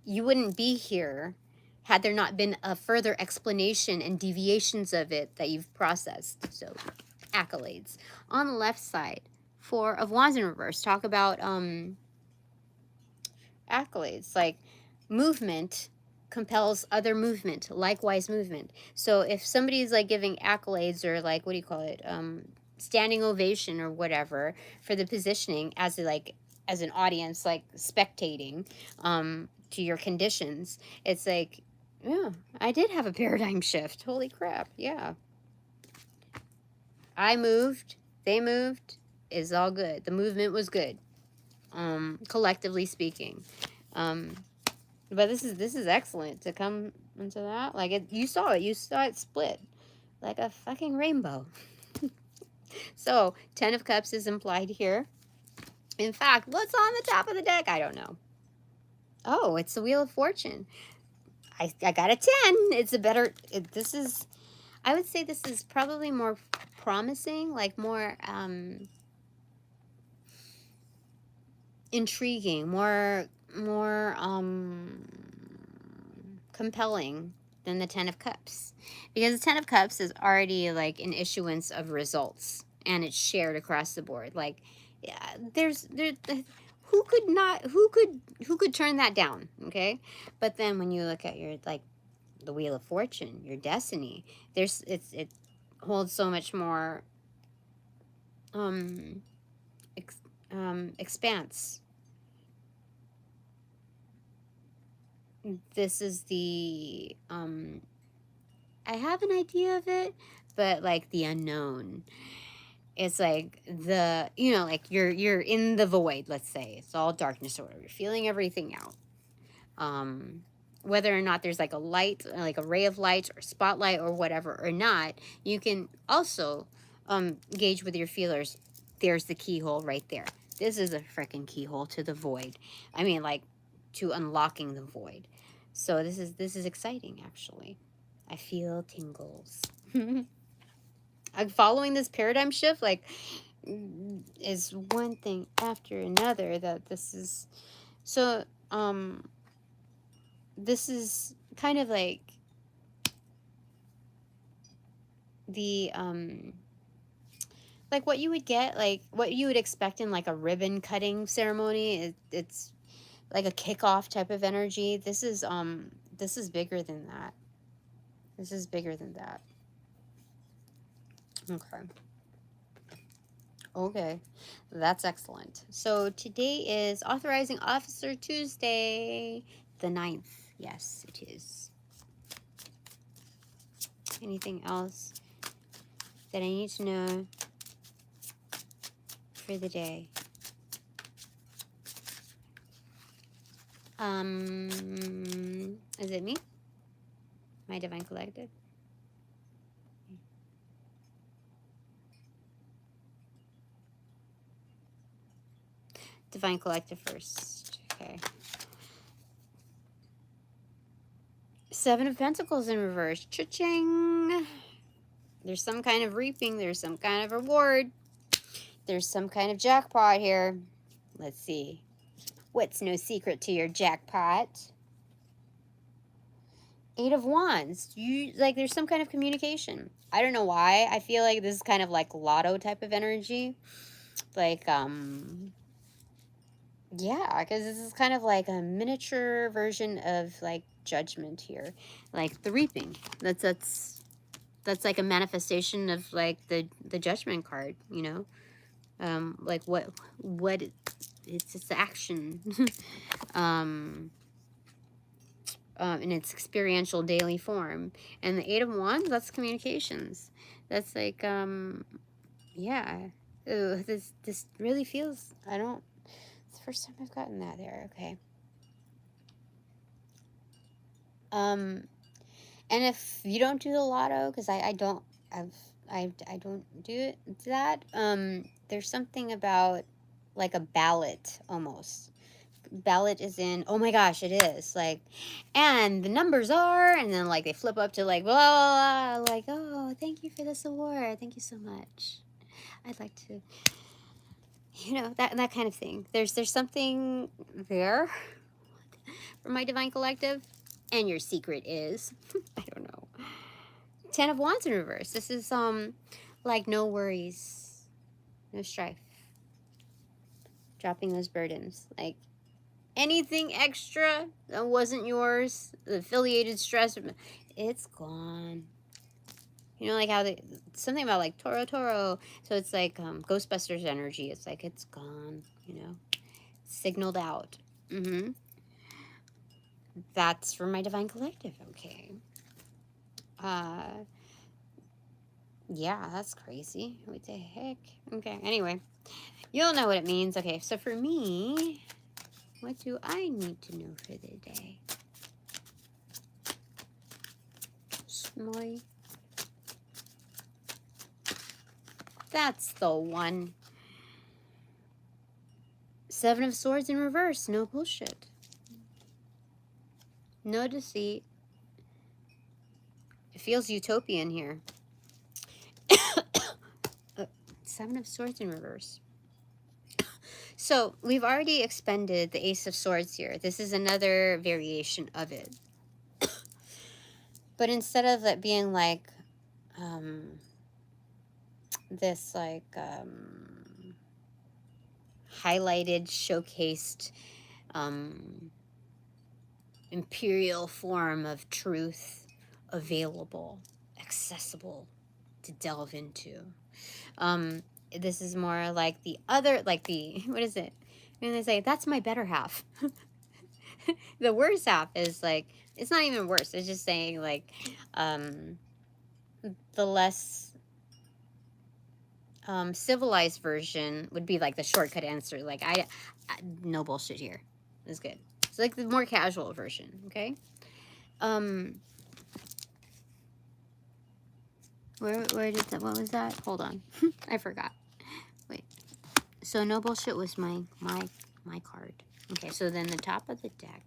[SPEAKER 1] you wouldn't be here had there not been a further explanation and deviations of it that you've processed. So accolades. On the left side, 4 of Wands in reverse. Talk about accolades, like movement compels other movement, likewise movement. So if somebody's like giving accolades, or like, what do you call it, standing ovation or whatever for the positioning as as an audience, like spectating to your conditions, it's like, yeah, I did have a paradigm shift. Holy crap. Yeah, I moved, they moved, is all good. The movement was good, collectively speaking. But this is excellent to come into that. Like, you saw it split like a fucking rainbow. So 10 of Cups is implied here. In fact, what's on the top of the deck? I don't know. Oh, it's the Wheel of Fortune. I got a 10. It's a better, this is, I would say this is probably more promising, like more intriguing, more compelling than the 10 of Cups, because the 10 of Cups is already like an issuance of results, and it's shared across the board. Like, yeah, who could turn that down? Okay, but then when you look at your, like, the Wheel of Fortune, your destiny, it holds so much more expanse. This is the I have an idea of it, but like the unknown. It's like the, like you're in the void, let's say. It's all darkness or whatever. You're feeling everything out. Whether or not there's like a light, like a ray of light or spotlight or whatever or not, you can also gauge with your feelers. There's the keyhole right there. This is a freaking keyhole to the void. I mean, like, to unlocking the void. So this is exciting, actually. I feel tingles. I'm following this paradigm shift, like, is one thing after another that this is. So this is kind of like the like what you would get, like what you would expect in like a ribbon cutting ceremony. It's like a kickoff type of energy. This is bigger than that. This is bigger than that. Okay. Okay. That's excellent. So today is Authorizing Officer Tuesday, the 9th. Yes, it is. Anything else that I need to know for the day? Is it me? My Divine Collective? Divine Collective first. Okay. 7 of Pentacles in reverse. Cha-ching! There's some kind of reaping. There's some kind of reward. There's some kind of jackpot here. Let's see. What's no secret to your jackpot? 8 of Wands. There's some kind of communication. I don't know why. I feel like this is kind of like lotto type of energy. Like, yeah, because this is kind of like a miniature version of like judgment here. Like the reaping. That's like a manifestation of like the judgment card, you know? Like what it's action. In its experiential daily form. And the 8 of Wands, that's communications. That's like, yeah. Ooh, this really feels, it's the first time I've gotten that there. Okay. And if you don't do the lotto, because I don't do that, there's something about like a ballot almost. Ballot is in, oh my gosh, it is like, and the numbers are, and then like they flip up to like blah, blah, blah, like, oh, thank you for this award, thank you so much, I'd like to, you know, that kind of thing. There's something there for my Divine Collective. And your secret is I don't know. 10 of Wands in reverse. This is like no worries, no strife, dropping those burdens. Like anything extra that wasn't yours, the affiliated stress, it's gone. You know, like how something about like Toro. So it's like Ghostbusters energy. It's like it's gone, you know, signaled out. That's for my Divine Collective. Okay. Yeah, that's crazy. What the heck? Okay, anyway. You'll know what it means. Okay, so for me, what do I need to know for the day? Smoy. That's the one. 7 of Swords in reverse. No bullshit. No deceit. It feels utopian here. 7 of Swords in reverse. So we've already expended the Ace of Swords here. This is another variation of it. But instead of it being like this like highlighted, showcased imperial form of truth, available, accessible to delve into. This is more like the other, like the, what is it? And they say, that's my better half. The worse half is like, it's not even worse. It's just saying like, the less civilized version would be like the shortcut answer. Like I no bullshit here. It's good. It's like the more casual version. Okay. Where did that? What was that? Hold on. I forgot. Wait. So no bullshit was my card. Okay. So then the top of the deck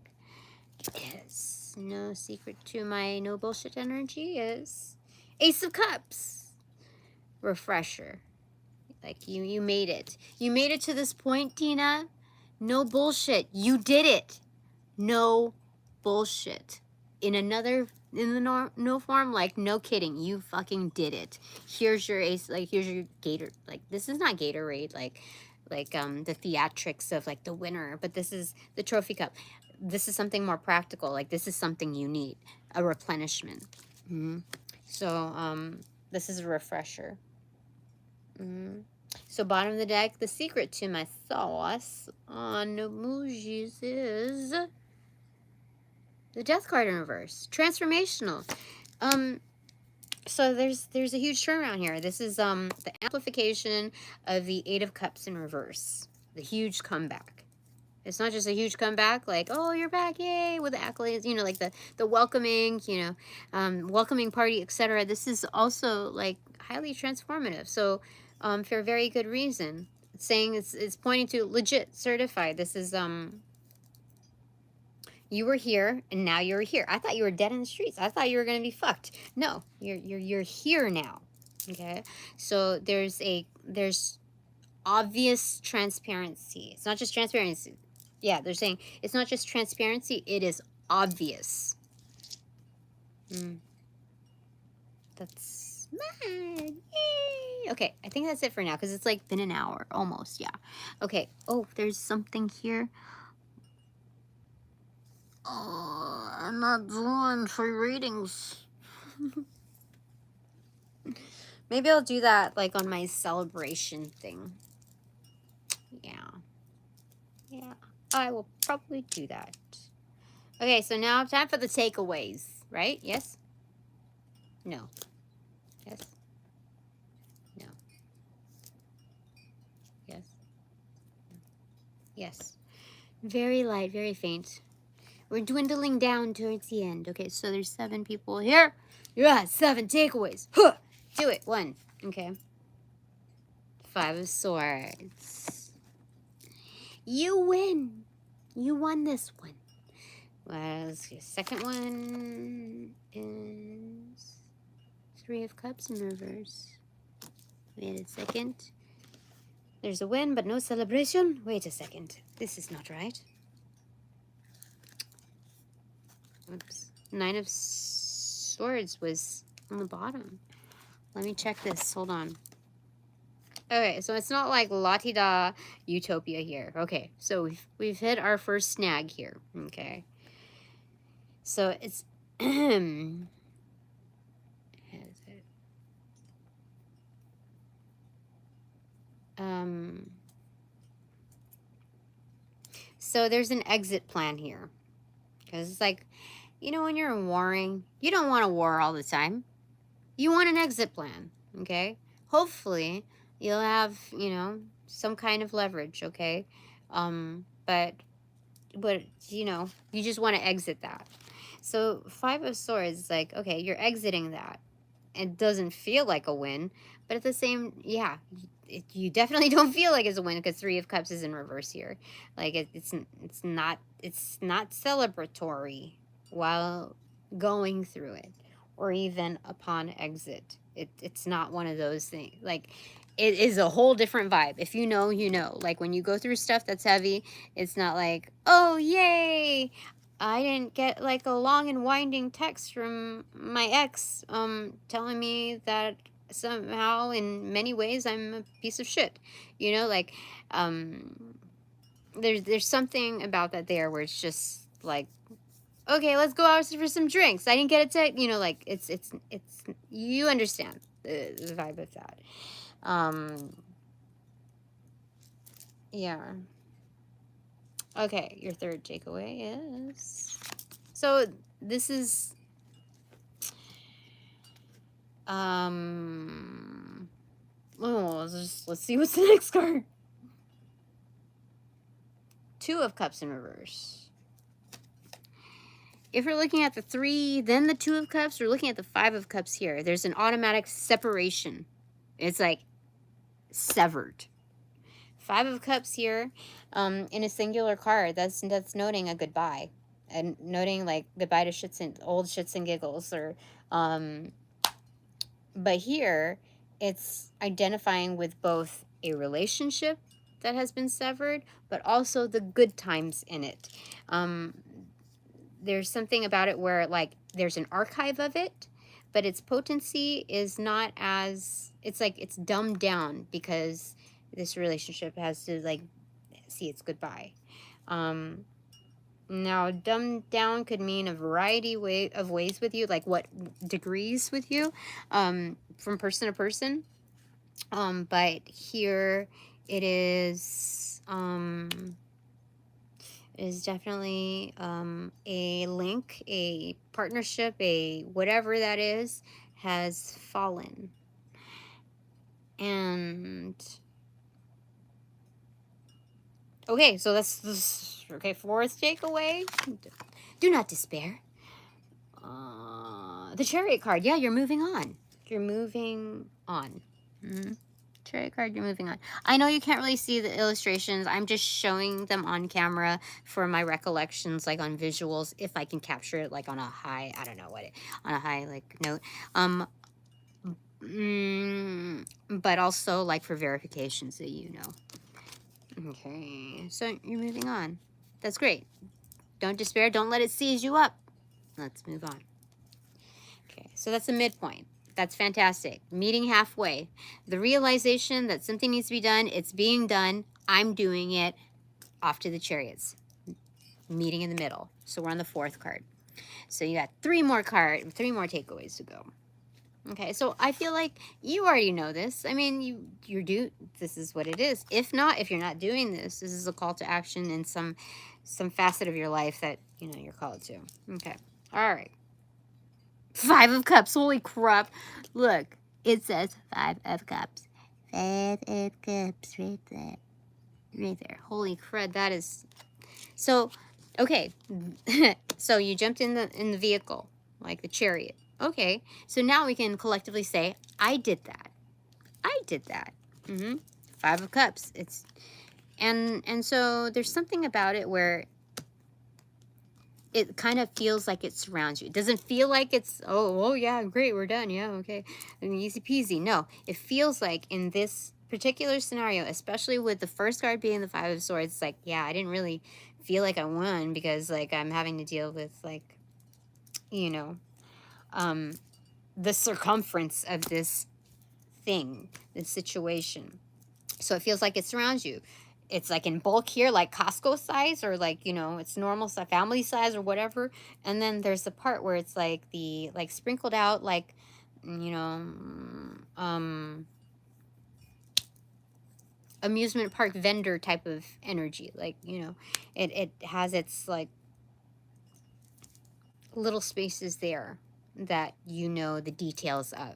[SPEAKER 1] is no secret to my no bullshit energy is Ace of Cups. Refresher. Like you made it. You made it to this point, Tina. No bullshit. You did it. No bullshit. In another in the no form, like, no kidding, you fucking did it. Here's your ace, like, here's your Gator, like, this is not Gatorade, like the theatrics of, like, the winner, but this is the trophy cup. This is something more practical, like, this is something you need, a replenishment. So, this is a refresher. So, bottom of the deck, the secret to my sauce on emojis is the Death card in reverse. Transformational. So there's a huge turnaround here. This is the amplification of the Eight of Cups in reverse. The huge comeback. It's not just a huge comeback, like, oh, you're back, yay, with the accolades, you know, like the welcoming, you know, welcoming party, etc. This is also, like, highly transformative. So, for a very good reason. It's saying it's pointing to legit, certified. This is, you were here and now you're here. I thought you were dead in the streets. I thought you were gonna be fucked. No, you're here now. Okay, so there's obvious transparency. It's not just transparency. Yeah, they're saying it's not just transparency, it is obvious. That's mad. Yay. Okay, I think that's it for now because it's like been an hour almost. Yeah. Okay. Oh, there's something here. Oh, I'm not doing free readings. Maybe I'll do that like on my celebration thing. Yeah, I will probably do that. Okay, so now time for the takeaways, right? Yes? No. Yes? No. Yes? Yes. Very light, very faint. We're dwindling down towards the end. Okay, so there's 7 people here. Yeah, 7 takeaways. Huh! Do it. 1. Okay. 5 of Swords. You win. You won this one. Well, let's see. Second one is 3 of Cups in reverse. Wait a second. There's a win, but no celebration. Wait a second. This is not right. Oops. 9 of Swords was on the bottom. Let me check this. Hold on. Okay, so it's not like la-ti-da utopia here. Okay, so we've hit our first snag here. Okay. So it's so there's an exit plan here. Because it's like, you know, when you're warring, you don't want to war all the time. You want an exit plan, okay? Hopefully, you'll have, you know, some kind of leverage, okay? But you know, you just want to exit that. So 5 of Swords is like, okay, you're exiting that. It doesn't feel like a win, but at the same, yeah, you definitely don't feel like it's a win because 3 of Cups is in reverse here. Like it's not celebratory while going through it or even upon exit. It's not one of those things. Like, it is a whole different vibe. If you know, you know. Like, when you go through stuff that's heavy, it's not like, oh, yay, I didn't get, like, a long and winding text from my ex telling me that somehow, in many ways, I'm a piece of shit. You know, like, there's something about that there where it's just, like, okay, let's go out for some drinks. I didn't get a text. You know, like, it's you understand the vibe of that. Yeah. Okay, your third takeaway is, so this is let's see what's the next card. 2 of Cups in reverse. If we're looking at the 3, then the 2 of Cups, we're looking at the 5 of Cups here. There's an automatic separation. It's like severed. 5 of Cups here, in a singular card. That's noting a goodbye, and noting like goodbye to old shits and giggles, or but here it's identifying with both a relationship that has been severed, but also the good times in it. there's something about it where like there's an archive of it, but its potency is not as, it's like it's dumbed down because this relationship has to like see its goodbye. Now dumbed down could mean a variety of ways with you, like what degrees with you, from person to person. But here it is definitely a link, a partnership, a whatever that is, has fallen. And okay, so that's okay. Fourth takeaway: do not despair. The Chariot card. Yeah, you're moving on. You're moving on. Chariot card, you're moving on. I know you can't really see the illustrations. I'm just showing them on camera for my recollections, like on visuals, if I can capture it like on a high, I don't know what it, on a high like note. But also like for verification, so you know. Okay, so you're moving on. That's great. Don't despair. Don't let it seize you up. Let's move on. Okay, so that's the midpoint. That's fantastic. Meeting halfway. The realization that something needs to be done. It's being done. I'm doing it. Off to the Chariots. Meeting in the middle. So we're on the fourth card. So you got three more takeaways to go. Okay, so I feel like you already know this. I mean, you're due. This is what it is. If not, if you're not doing this, this is a call to action in some facet of your life that, you know, you're called to. Okay. All right. 5 of Cups. Holy crap. Look, it says 5 of Cups. 5 of Cups right there. Right there. Holy crud, that is... So, okay. So you jumped in the vehicle, like the Chariot. Okay. So now we can collectively say, I did that. I did that. 5 of Cups. It's... And so there's something about it where it kind of feels like it surrounds you. It doesn't feel like it's, oh yeah, great, we're done. Yeah, okay. Easy peasy. No, it feels like in this particular scenario, especially with the first card being the 5 of Swords, it's like, yeah, I didn't really feel like I won because like I'm having to deal with like, you know, the circumference of this thing, this situation. So it feels like it surrounds you. It's like in bulk here, like Costco size, or like, you know, it's normal size, family size or whatever. And then there's the part where it's like the, like sprinkled out, like, you know, amusement park vendor type of energy. Like, you know, it has its like little spaces there that you know the details of.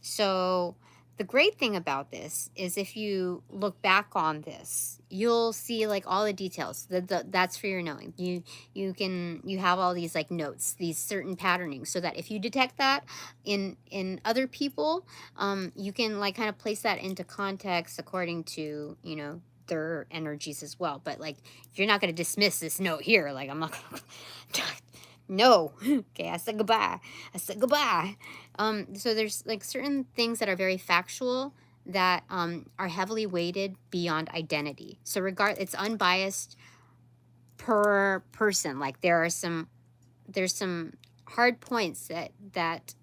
[SPEAKER 1] So the great thing about this is if you look back on this, you'll see like all the details. That's for your knowing. You have all these like notes, these certain patternings, so that if you detect that in other people, you can like kind of place that into context according to, you know, their energies as well. But like, you're not going to dismiss this note here. Like, I'm not gonna no. Okay, I said goodbye. So there's like certain things that are very factual that are heavily weighted beyond identity. So it's unbiased per person. Like there's some hard points that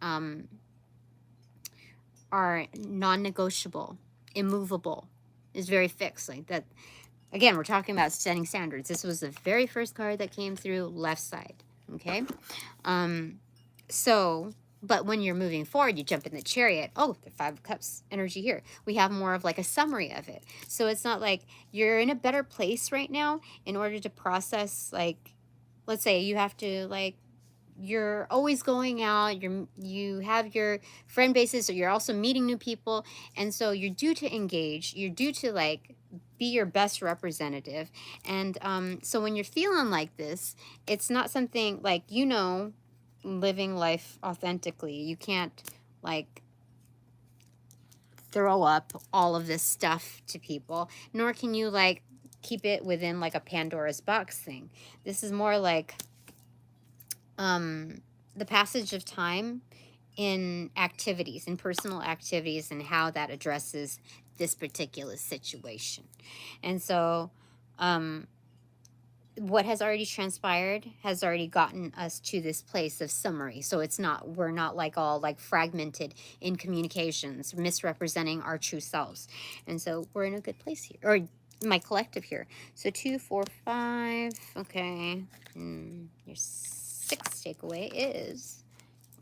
[SPEAKER 1] are non-negotiable, immovable, is very fixed. Like that. Again, we're talking about setting standards. This was the very first card that came through, left side. Okay. So, but when you're moving forward, you jump in the Chariot. Oh, the 5 of Cups energy here. We have more of like a summary of it. So it's not like you're in a better place right now in order to process, like, let's say you have to like, you're always going out, you have your friend bases, so you're also meeting new people. And so you're due to engage, you're due to like be your best representative. And so when you're feeling like this, it's not something like, you know, living life authentically, you can't like throw up all of this stuff to people, nor can you like keep it within like a Pandora's box thing. This is more like the passage of time in activities, in personal activities, and how that addresses this particular situation. And so what has already transpired has already gotten us to this place of summary. So it's not, we're not like all like fragmented in communications, misrepresenting our true selves. And so we're in a good place here, or my collective here. So 2, 4, 5. Okay. Your 6th takeaway is,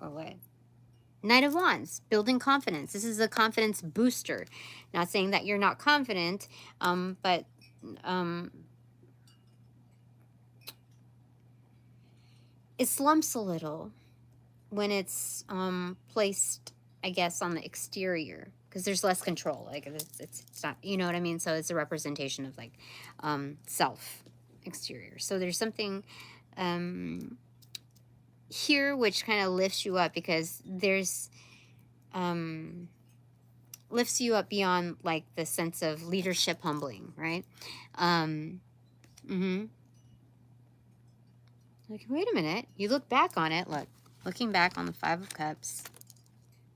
[SPEAKER 1] or what? Knight of Wands, building confidence. This is a confidence booster. Not saying that you're not confident, but it slumps a little when it's placed, I guess, on the exterior, because there's less control. Like it's not, you know what I mean? So it's a representation of like self exterior. So there's something here which kind of lifts you up, because there's lifts you up beyond like the sense of leadership humbling, right? Like, wait a minute. You look back on it. Look, looking back on the 5 of Cups.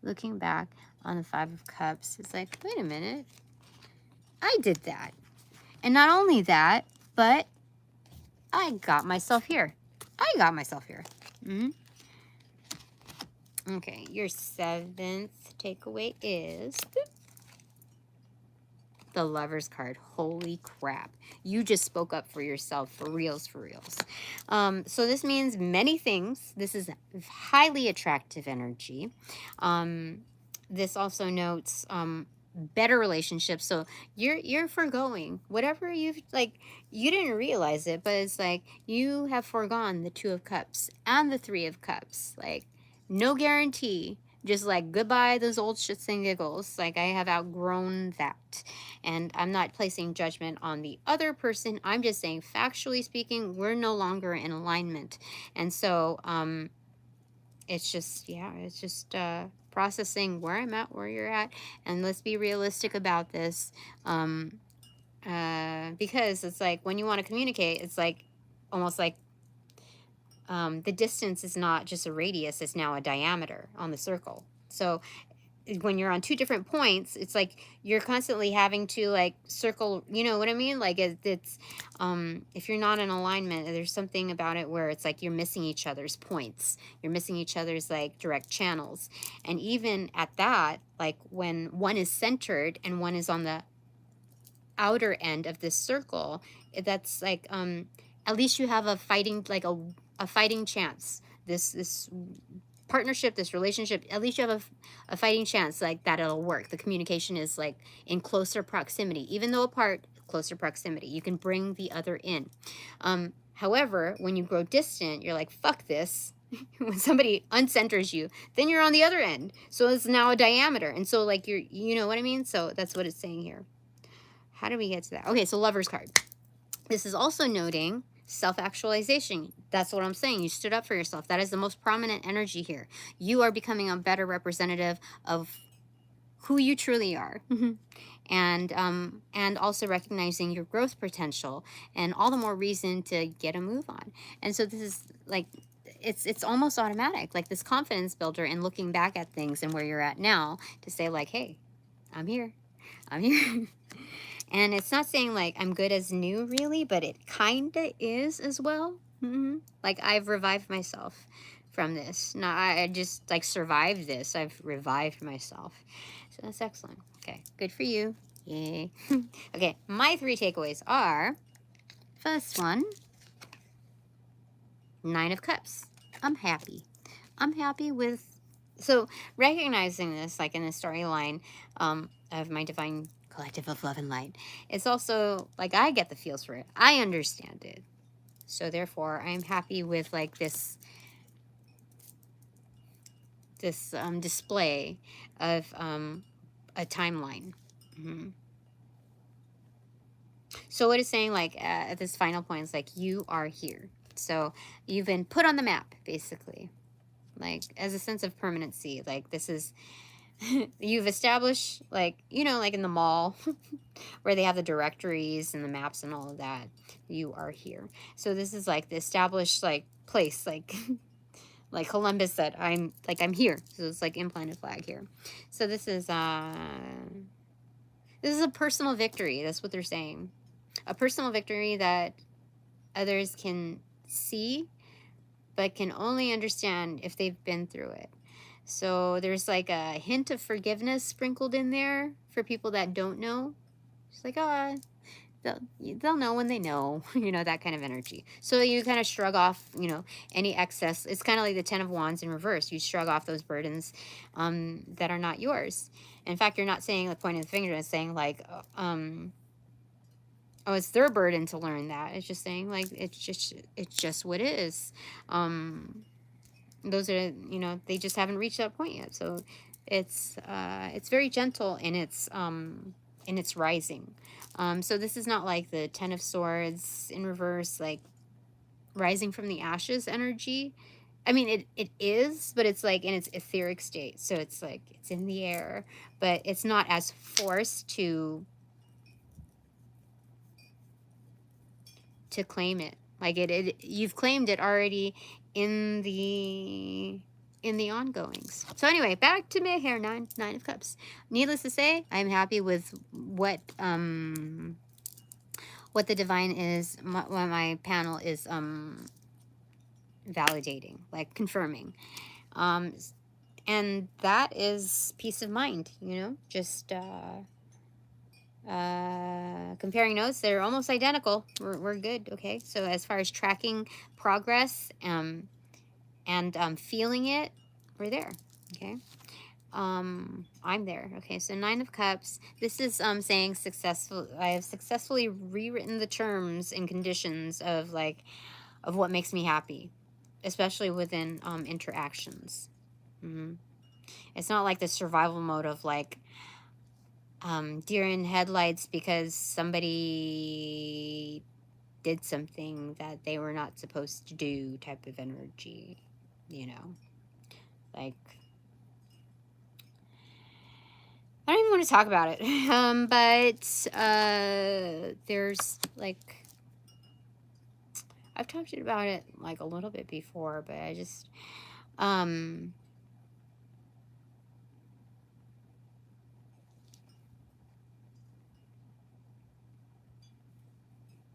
[SPEAKER 1] Looking back on the 5 of Cups. It's like, wait a minute. I did that. And not only that, but I got myself here. I got myself here. Okay, your 7th takeaway is the Lover's card. Holy crap. You just spoke up for yourself, for reals, for reals. So this means many things. This is highly attractive energy. This also notes better relationships. So you're foregoing whatever you've, like, you didn't realize it, but it's like you have foregone the 2 of Cups and the 3 of Cups. Like, no guarantee. Just like, goodbye those old shits and giggles. Like, I have outgrown that. And I'm not placing judgment on the other person. I'm just saying, factually speaking, we're no longer in alignment. And so it's just, yeah, it's just processing where I'm at, where you're at. And let's be realistic about this. Because it's like, when you want to communicate, it's like almost like the distance is not just a radius, it's now a diameter on the circle. So when you're on 2 different points, it's like you're constantly having to like circle, you know what I mean? Like it's if you're not in alignment, there's something about it where it's like you're missing each other's points. You're missing each other's like direct channels. And even at that, like when one is centered and one is on the outer end of this circle, that's like at least you have a fighting, like a fighting chance. This partnership, this relationship, at least you have a fighting chance, like that it'll work. The communication is like in closer proximity, even though apart, closer proximity. You can bring the other in. However, when you grow distant, you're like, fuck this. When somebody uncenters you, then you're on the other end. So it's now a diameter. And so like you know what I mean? So that's what it's saying here. How do we get to that? Okay, so Lover's card. This is also noting self-actualization. That's what I'm saying. You stood up for yourself. That is the most prominent energy here. You are becoming a better representative of who you truly are. And also recognizing your growth potential, and all the more reason to get a move on. And so this is like, it's almost automatic, like this confidence builder, and looking back at things and where you're at now to say like, hey, I'm here. And it's not saying like I'm good as new really, but it kind of is as well. Like, I've revived myself from this. Not I just like survived this. I've revived myself. So that's excellent. Okay, good for you. Yay. Okay, my 3 takeaways are, first one, 9 of Cups. I'm happy. I'm happy with, so recognizing this like in the storyline of my divine collective of love and light, it's also like I get the feels for it. I understand it. So therefore, I'm happy with like this display of a timeline. So what it's saying, like at this final point, is like you are here. So you've been put on the map, basically, like as a sense of permanency. Like this is, you've established, like, you know, like in the mall where they have the directories and the maps and all of that. You are here. So this is like the established like place, like like Columbus said, I'm here. So it's like implanted flag here. So this is a personal victory. That's what they're saying. A personal victory that others can see, but can only understand if they've been through it. So there's like a hint of forgiveness sprinkled in there for people that don't know. It's like, oh, they'll know when they know, you know, that kind of energy. So you kind of shrug off, you know, any excess. It's kind of like the 10 of Wands in reverse. You shrug off those burdens that are not yours. In fact, you're not saying like pointing the finger. It's saying like, oh, it's their burden to learn that. It's just saying like, it's just what it is. Those are, you know, they just haven't reached that point yet. So it's very gentle in its rising. So this is not like the 10 of Swords in reverse, like rising from the ashes energy. I mean, it is, but it's like in its etheric state. So it's like, it's in the air, but it's not as forced to claim it. Like you've claimed it already in the ongoings. So anyway, back to my hair. Nine of Cups. Needless to say, I'm happy with what the divine is, what my panel is validating, like confirming. And that is peace of mind, you know, just comparing notes, they're almost identical. We're good. Okay, so as far as tracking progress and feeling it, we're there. Okay, I'm there. Okay, so 9 of Cups. This is saying successful. I have successfully rewritten the terms and conditions of what makes me happy, especially within interactions. It's not like the survival mode of like deer in headlights because somebody did something that they were not supposed to do type of energy, you know, like, I don't even want to talk about it. But there's like, I've talked about it like a little bit before, but I just,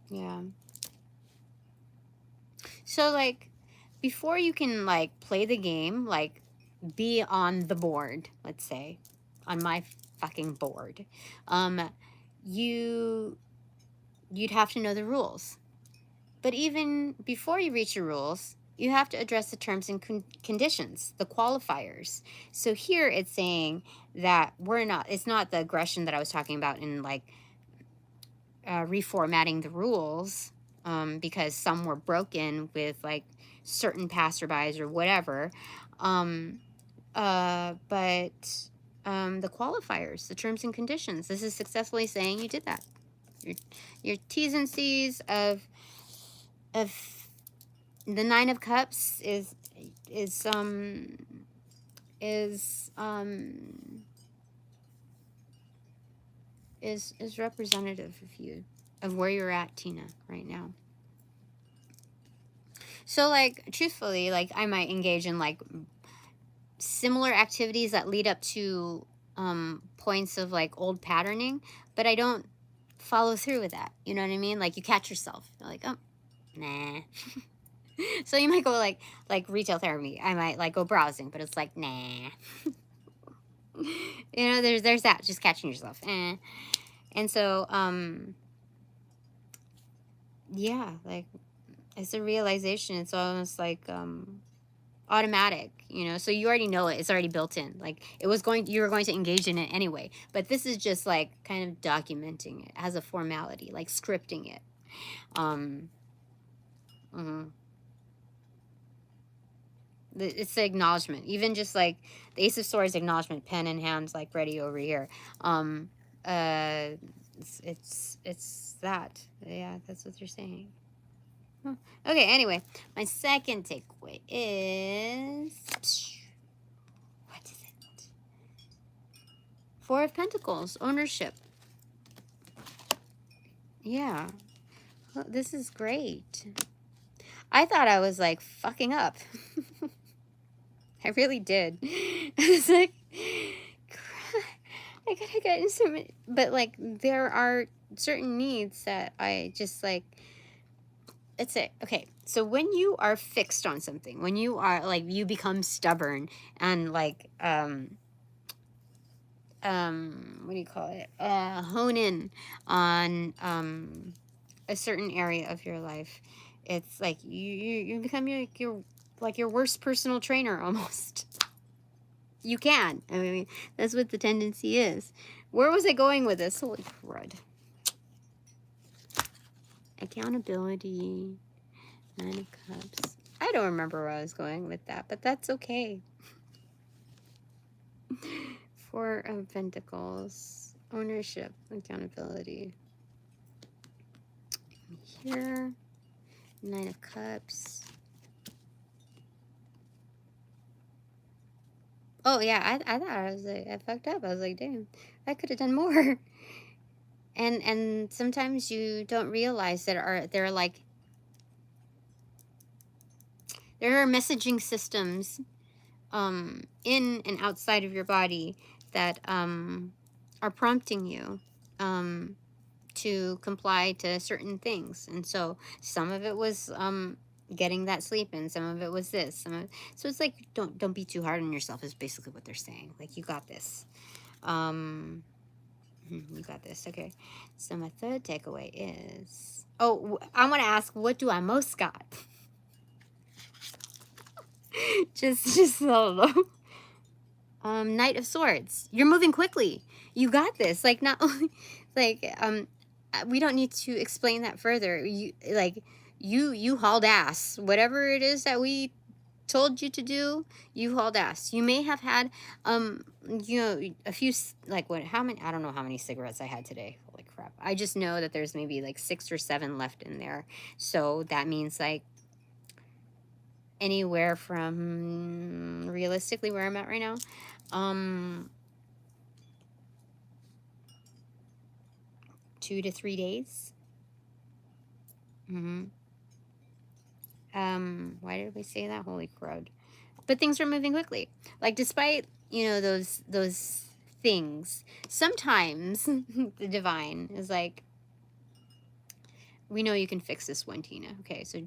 [SPEAKER 1] yeah. So like, before you can like play the game, like be on the board, let's say, on my fucking board, you'd have to know the rules. But even before you reach the rules, you have to address the terms and conditions, the qualifiers. So here it's saying that it's not the aggression that I was talking about in like reformatting the rules, because some were broken with like certain passerbys or whatever. But the qualifiers, the terms and conditions, this is successfully saying you did that. Your T's and C's of the 9 of Cups is representative of you, of where you're at, Tina, right now. So like, truthfully, like I might engage in like similar activities that lead up to points of like old patterning, but I don't follow through with that. You know what I mean? Like you catch yourself. You're like, oh, nah. So you might go like retail therapy. I might like go browsing, but it's like, nah. You know, there's that, just catching yourself. And so, yeah, like it's a realization. It's almost like automatic, you know, so you already know it. It's already built in. Like you were going to engage in it anyway. But this is just like kind of documenting it as a formality, like scripting it. It's the acknowledgement. Even just like the Ace of Swords acknowledgement, pen in hand, like ready over here. It's that. Yeah, that's what they're saying. Huh. Okay, anyway, my second takeaway is, what is it? 4 of Pentacles, ownership. Yeah, well, this is great. I thought I was like fucking up. I really did. I was like, I gotta get into some, but like there are certain needs that I just like, it's it. Okay, so when you are fixed on something, when you are like, you become stubborn and like, what do you call it? Hone in on a certain area of your life. It's like you become like your worst personal trainer almost. You can. I mean, that's what the tendency is. Where was I going with this? Holy crud. Accountability. 9 of Cups. I don't remember where I was going with that, but that's okay. 4 of Pentacles. Ownership. Accountability. Here. 9 of Cups. Oh, yeah, I thought I was like, I fucked up. I was like, damn, I could have done more. And sometimes you don't realize that there are like, there are messaging systems in and outside of your body that are prompting you to comply to certain things. And so some of it was getting that sleep in, some of it was this, so it's like, don't be too hard on yourself is basically what they're saying. Like, you got this. You got this. Okay, so my third takeaway is, oh, I want to ask, what do I most got? just I don't know. Knight of Swords. You're moving quickly. You got this. Like, not only, like, we don't need to explain that further. You hauled ass. Whatever it is that we told you to do, you hauled ass. You may have had, a few, like, how many, I don't know how many cigarettes I had today. Holy crap. I just know that there's maybe like 6 or 7 left in there. So that means like anywhere from, realistically where I'm at right now, 2 to 3 days. Why did we say that? Holy crud. But things are moving quickly. Like, despite, those things, sometimes the divine is like, we know you can fix this one, Tina. Okay, so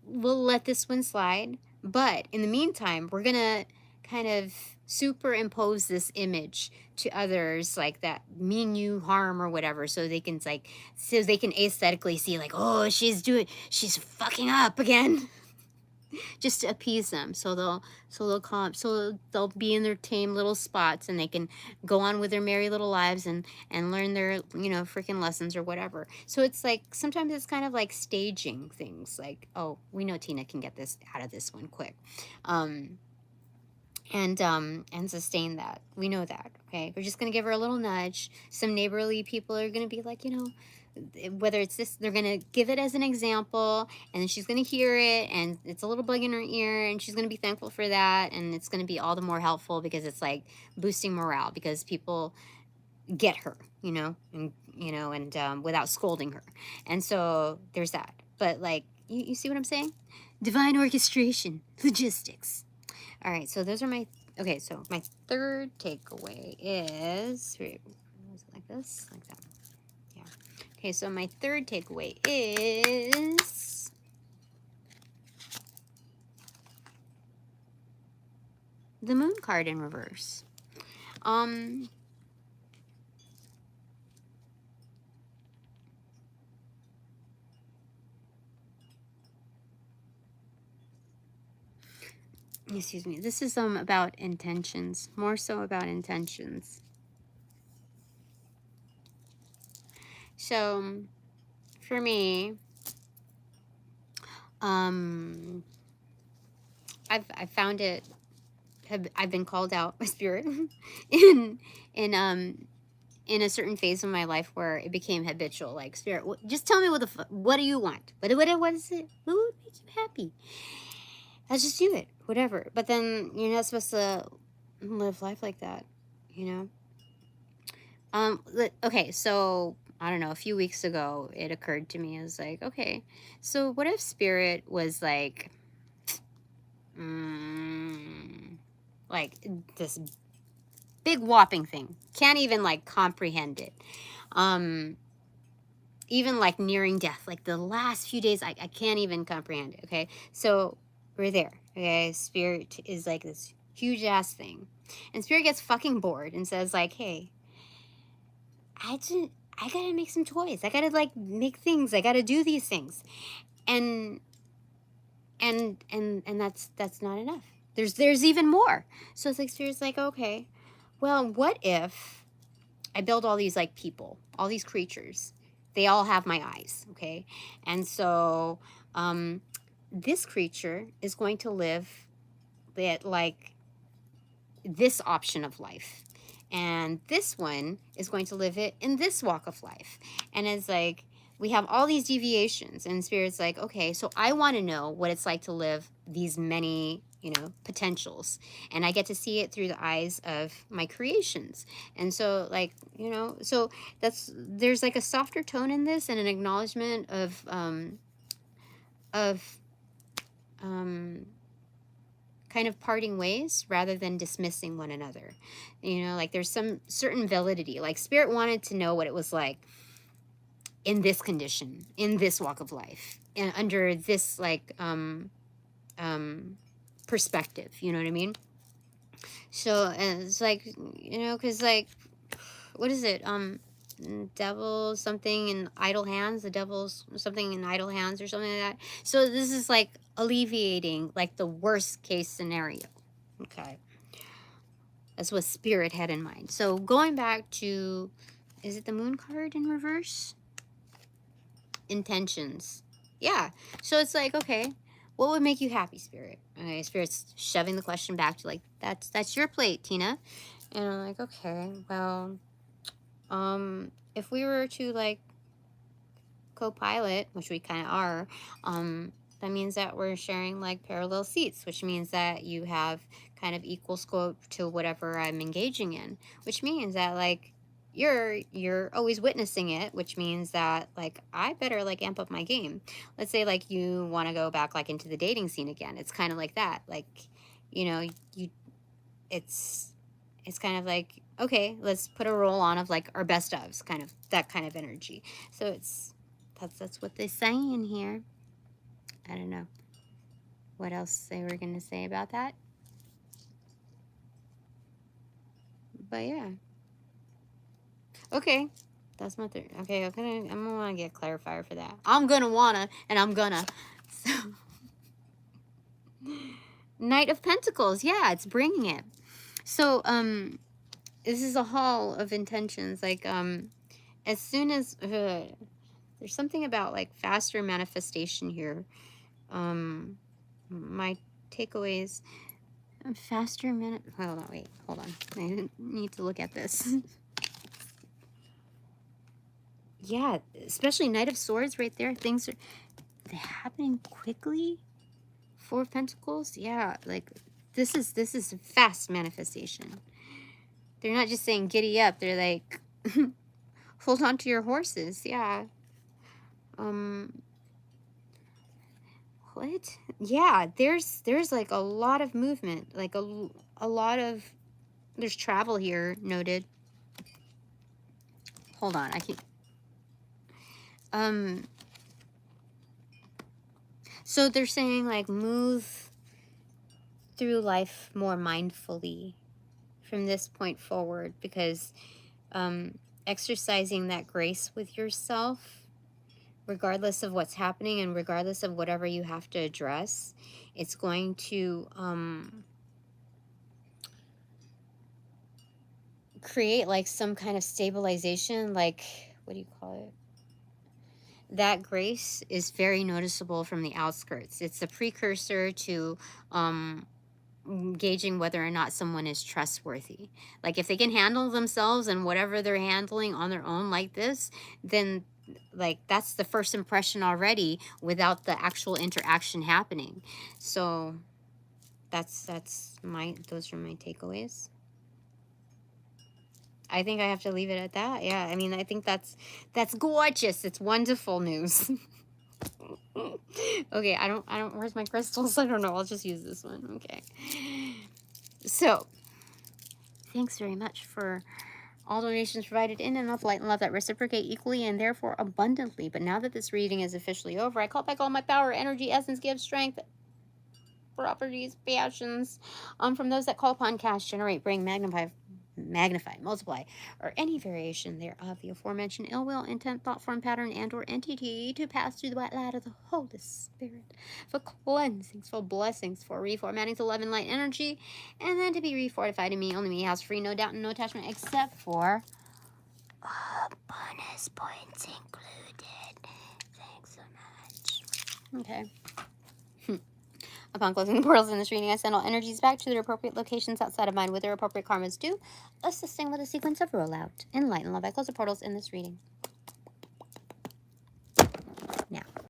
[SPEAKER 1] we'll let this one slide. But in the meantime, we're going to kind of superimpose this image to others, like, that mean you harm or whatever, so they can aesthetically see, like, oh, she's fucking up again. Just to appease them, so they'll be in their tame little spots, and they can go on with their merry little lives and learn their freaking lessons or whatever. So it's like, sometimes it's kind of like staging things, like, oh, we know Tina can get this out of this one quick, and sustain that. We know that. Okay, we're just gonna give her a little nudge. Some neighborly people are gonna be like, whether it's this, they're gonna give it as an example, and then she's gonna hear it, and it's a little bug in her ear, and she's gonna be thankful for that, and it's gonna be all the more helpful because it's like boosting morale, because people get her, and without scolding her. And so there's that. But like, you see what I'm saying? Divine orchestration, logistics. All right, so those are my, okay, so my third takeaway is, wait, was it like this? Like that. Yeah. Okay, so my third takeaway is, the Moon card in reverse. Excuse me. This is about intentions, more so about intentions. So for me, I've found it. I've been called out by spirit in a certain phase of my life where it became habitual. Like, spirit, just tell me what do you want? What is it? What would make you happy? Let's just do it, whatever. But then you're not supposed to live life like that, Okay, so I don't know, a few weeks ago, it occurred to me, I was like, okay, so what if spirit was like, like this big whopping thing, can't even like comprehend it, even like nearing death, like the last few days, I can't even comprehend it. Okay, so we're there. Okay, spirit is like this huge ass thing, and spirit gets fucking bored and says like, hey, I gotta make some toys. I gotta like make things. I gotta do these things, and that's not enough. There's even more. So it's like spirit's like, okay, well, what if I build all these like people, all these creatures? They all have my eyes, okay? And so this creature is going to live at like this option of life. And this one is going to live it in this walk of life. And it's like, we have all these deviations, and spirit's like, okay, so I want to know what it's like to live these many, you know, potentials. And I get to see it through the eyes of my creations. And so like, you know, so there's like a softer tone in this and an acknowledgement of kind of parting ways rather than dismissing one another. You know, like there's some certain validity. Like spirit wanted to know what it was like in this condition, in this walk of life, and under this like perspective, you know what I mean? So, and it's like, you know, because like, what is it? Devil something in idle hands, the devil's something in idle hands or something like that. So this is like alleviating like the worst case scenario. Okay, that's what spirit had in mind. So going back to, is it the moon card in reverse? Intentions. Yeah, so it's like, okay, what would make you happy, spirit? Okay, spirit's shoving the question back to like, that's your plate, Tina. And I'm like, okay, well, if we were to like co-pilot, which we kind of are, that means that we're sharing like parallel seats, which means that you have kind of equal scope to whatever I'm engaging in, which means that like you're always witnessing it, which means that like I better like amp up my game. Let's say like you want to go back like into the dating scene again. It's kind of like that, like, you know, it's kind of like, okay, let's put a roll on of like our best ofs, kind of that kind of energy. So that's what they say in here. I don't know what else they were gonna say about that, but yeah. Okay, that's my third. Okay, I'm gonna want to get a clarifier for that. I'm gonna wanna, and I'm gonna. So, Knight of Pentacles. Yeah, it's bringing it. So this is a hall of intentions. Like as soon as there's something about like faster manifestation here. My takeaways. Faster hold on, wait, hold on. I need to look at this. Yeah, especially Knight of Swords right there. Things are happening quickly. Four of Pentacles. Yeah, like this is fast manifestation. They're not just saying giddy up. They're like hold on to your horses. Yeah. What? Yeah, there's like a lot of movement, like a lot of, there's travel here noted. Hold on, I can so they're saying like move through life more mindfully from this point forward, because exercising that grace with yourself, regardless of what's happening and regardless of whatever you have to address, it's going to create like some kind of stabilization. Like, what do you call it? That grace is very noticeable from the outskirts. It's a precursor to gauging whether or not someone is trustworthy. Like if they can handle themselves and whatever they're handling on their own like this, then like that's the first impression already without the actual interaction happening. So those are my takeaways. I think I have to leave it at that. Yeah, I mean, I think that's gorgeous. It's wonderful news. Okay, I don't, where's my crystals? I don't know. I'll just use this one. Okay. So, thanks very much for All donations provided in enough light and love that reciprocate equally and therefore abundantly. But now that this reading is officially over, I call back all my power, energy, essence, gift, strength, properties, passions, from those that call upon, cash, generate, bring, magnify, multiply, or any variation thereof, the aforementioned ill will, intent, thought, form, pattern, and or entity to pass through the white light of the Holy Spirit for cleansings, for blessings, for reformatting to love and light energy, and then to be refortified in me, only me, house free, no doubt and no attachment, except for bonus points included. Thanks so much. Okay. Upon closing the portals in this reading, I send all energies back to their appropriate locations outside of mine with their appropriate karmas due, assisting with a sequence of rollout. In light and love, I close the portals in this reading.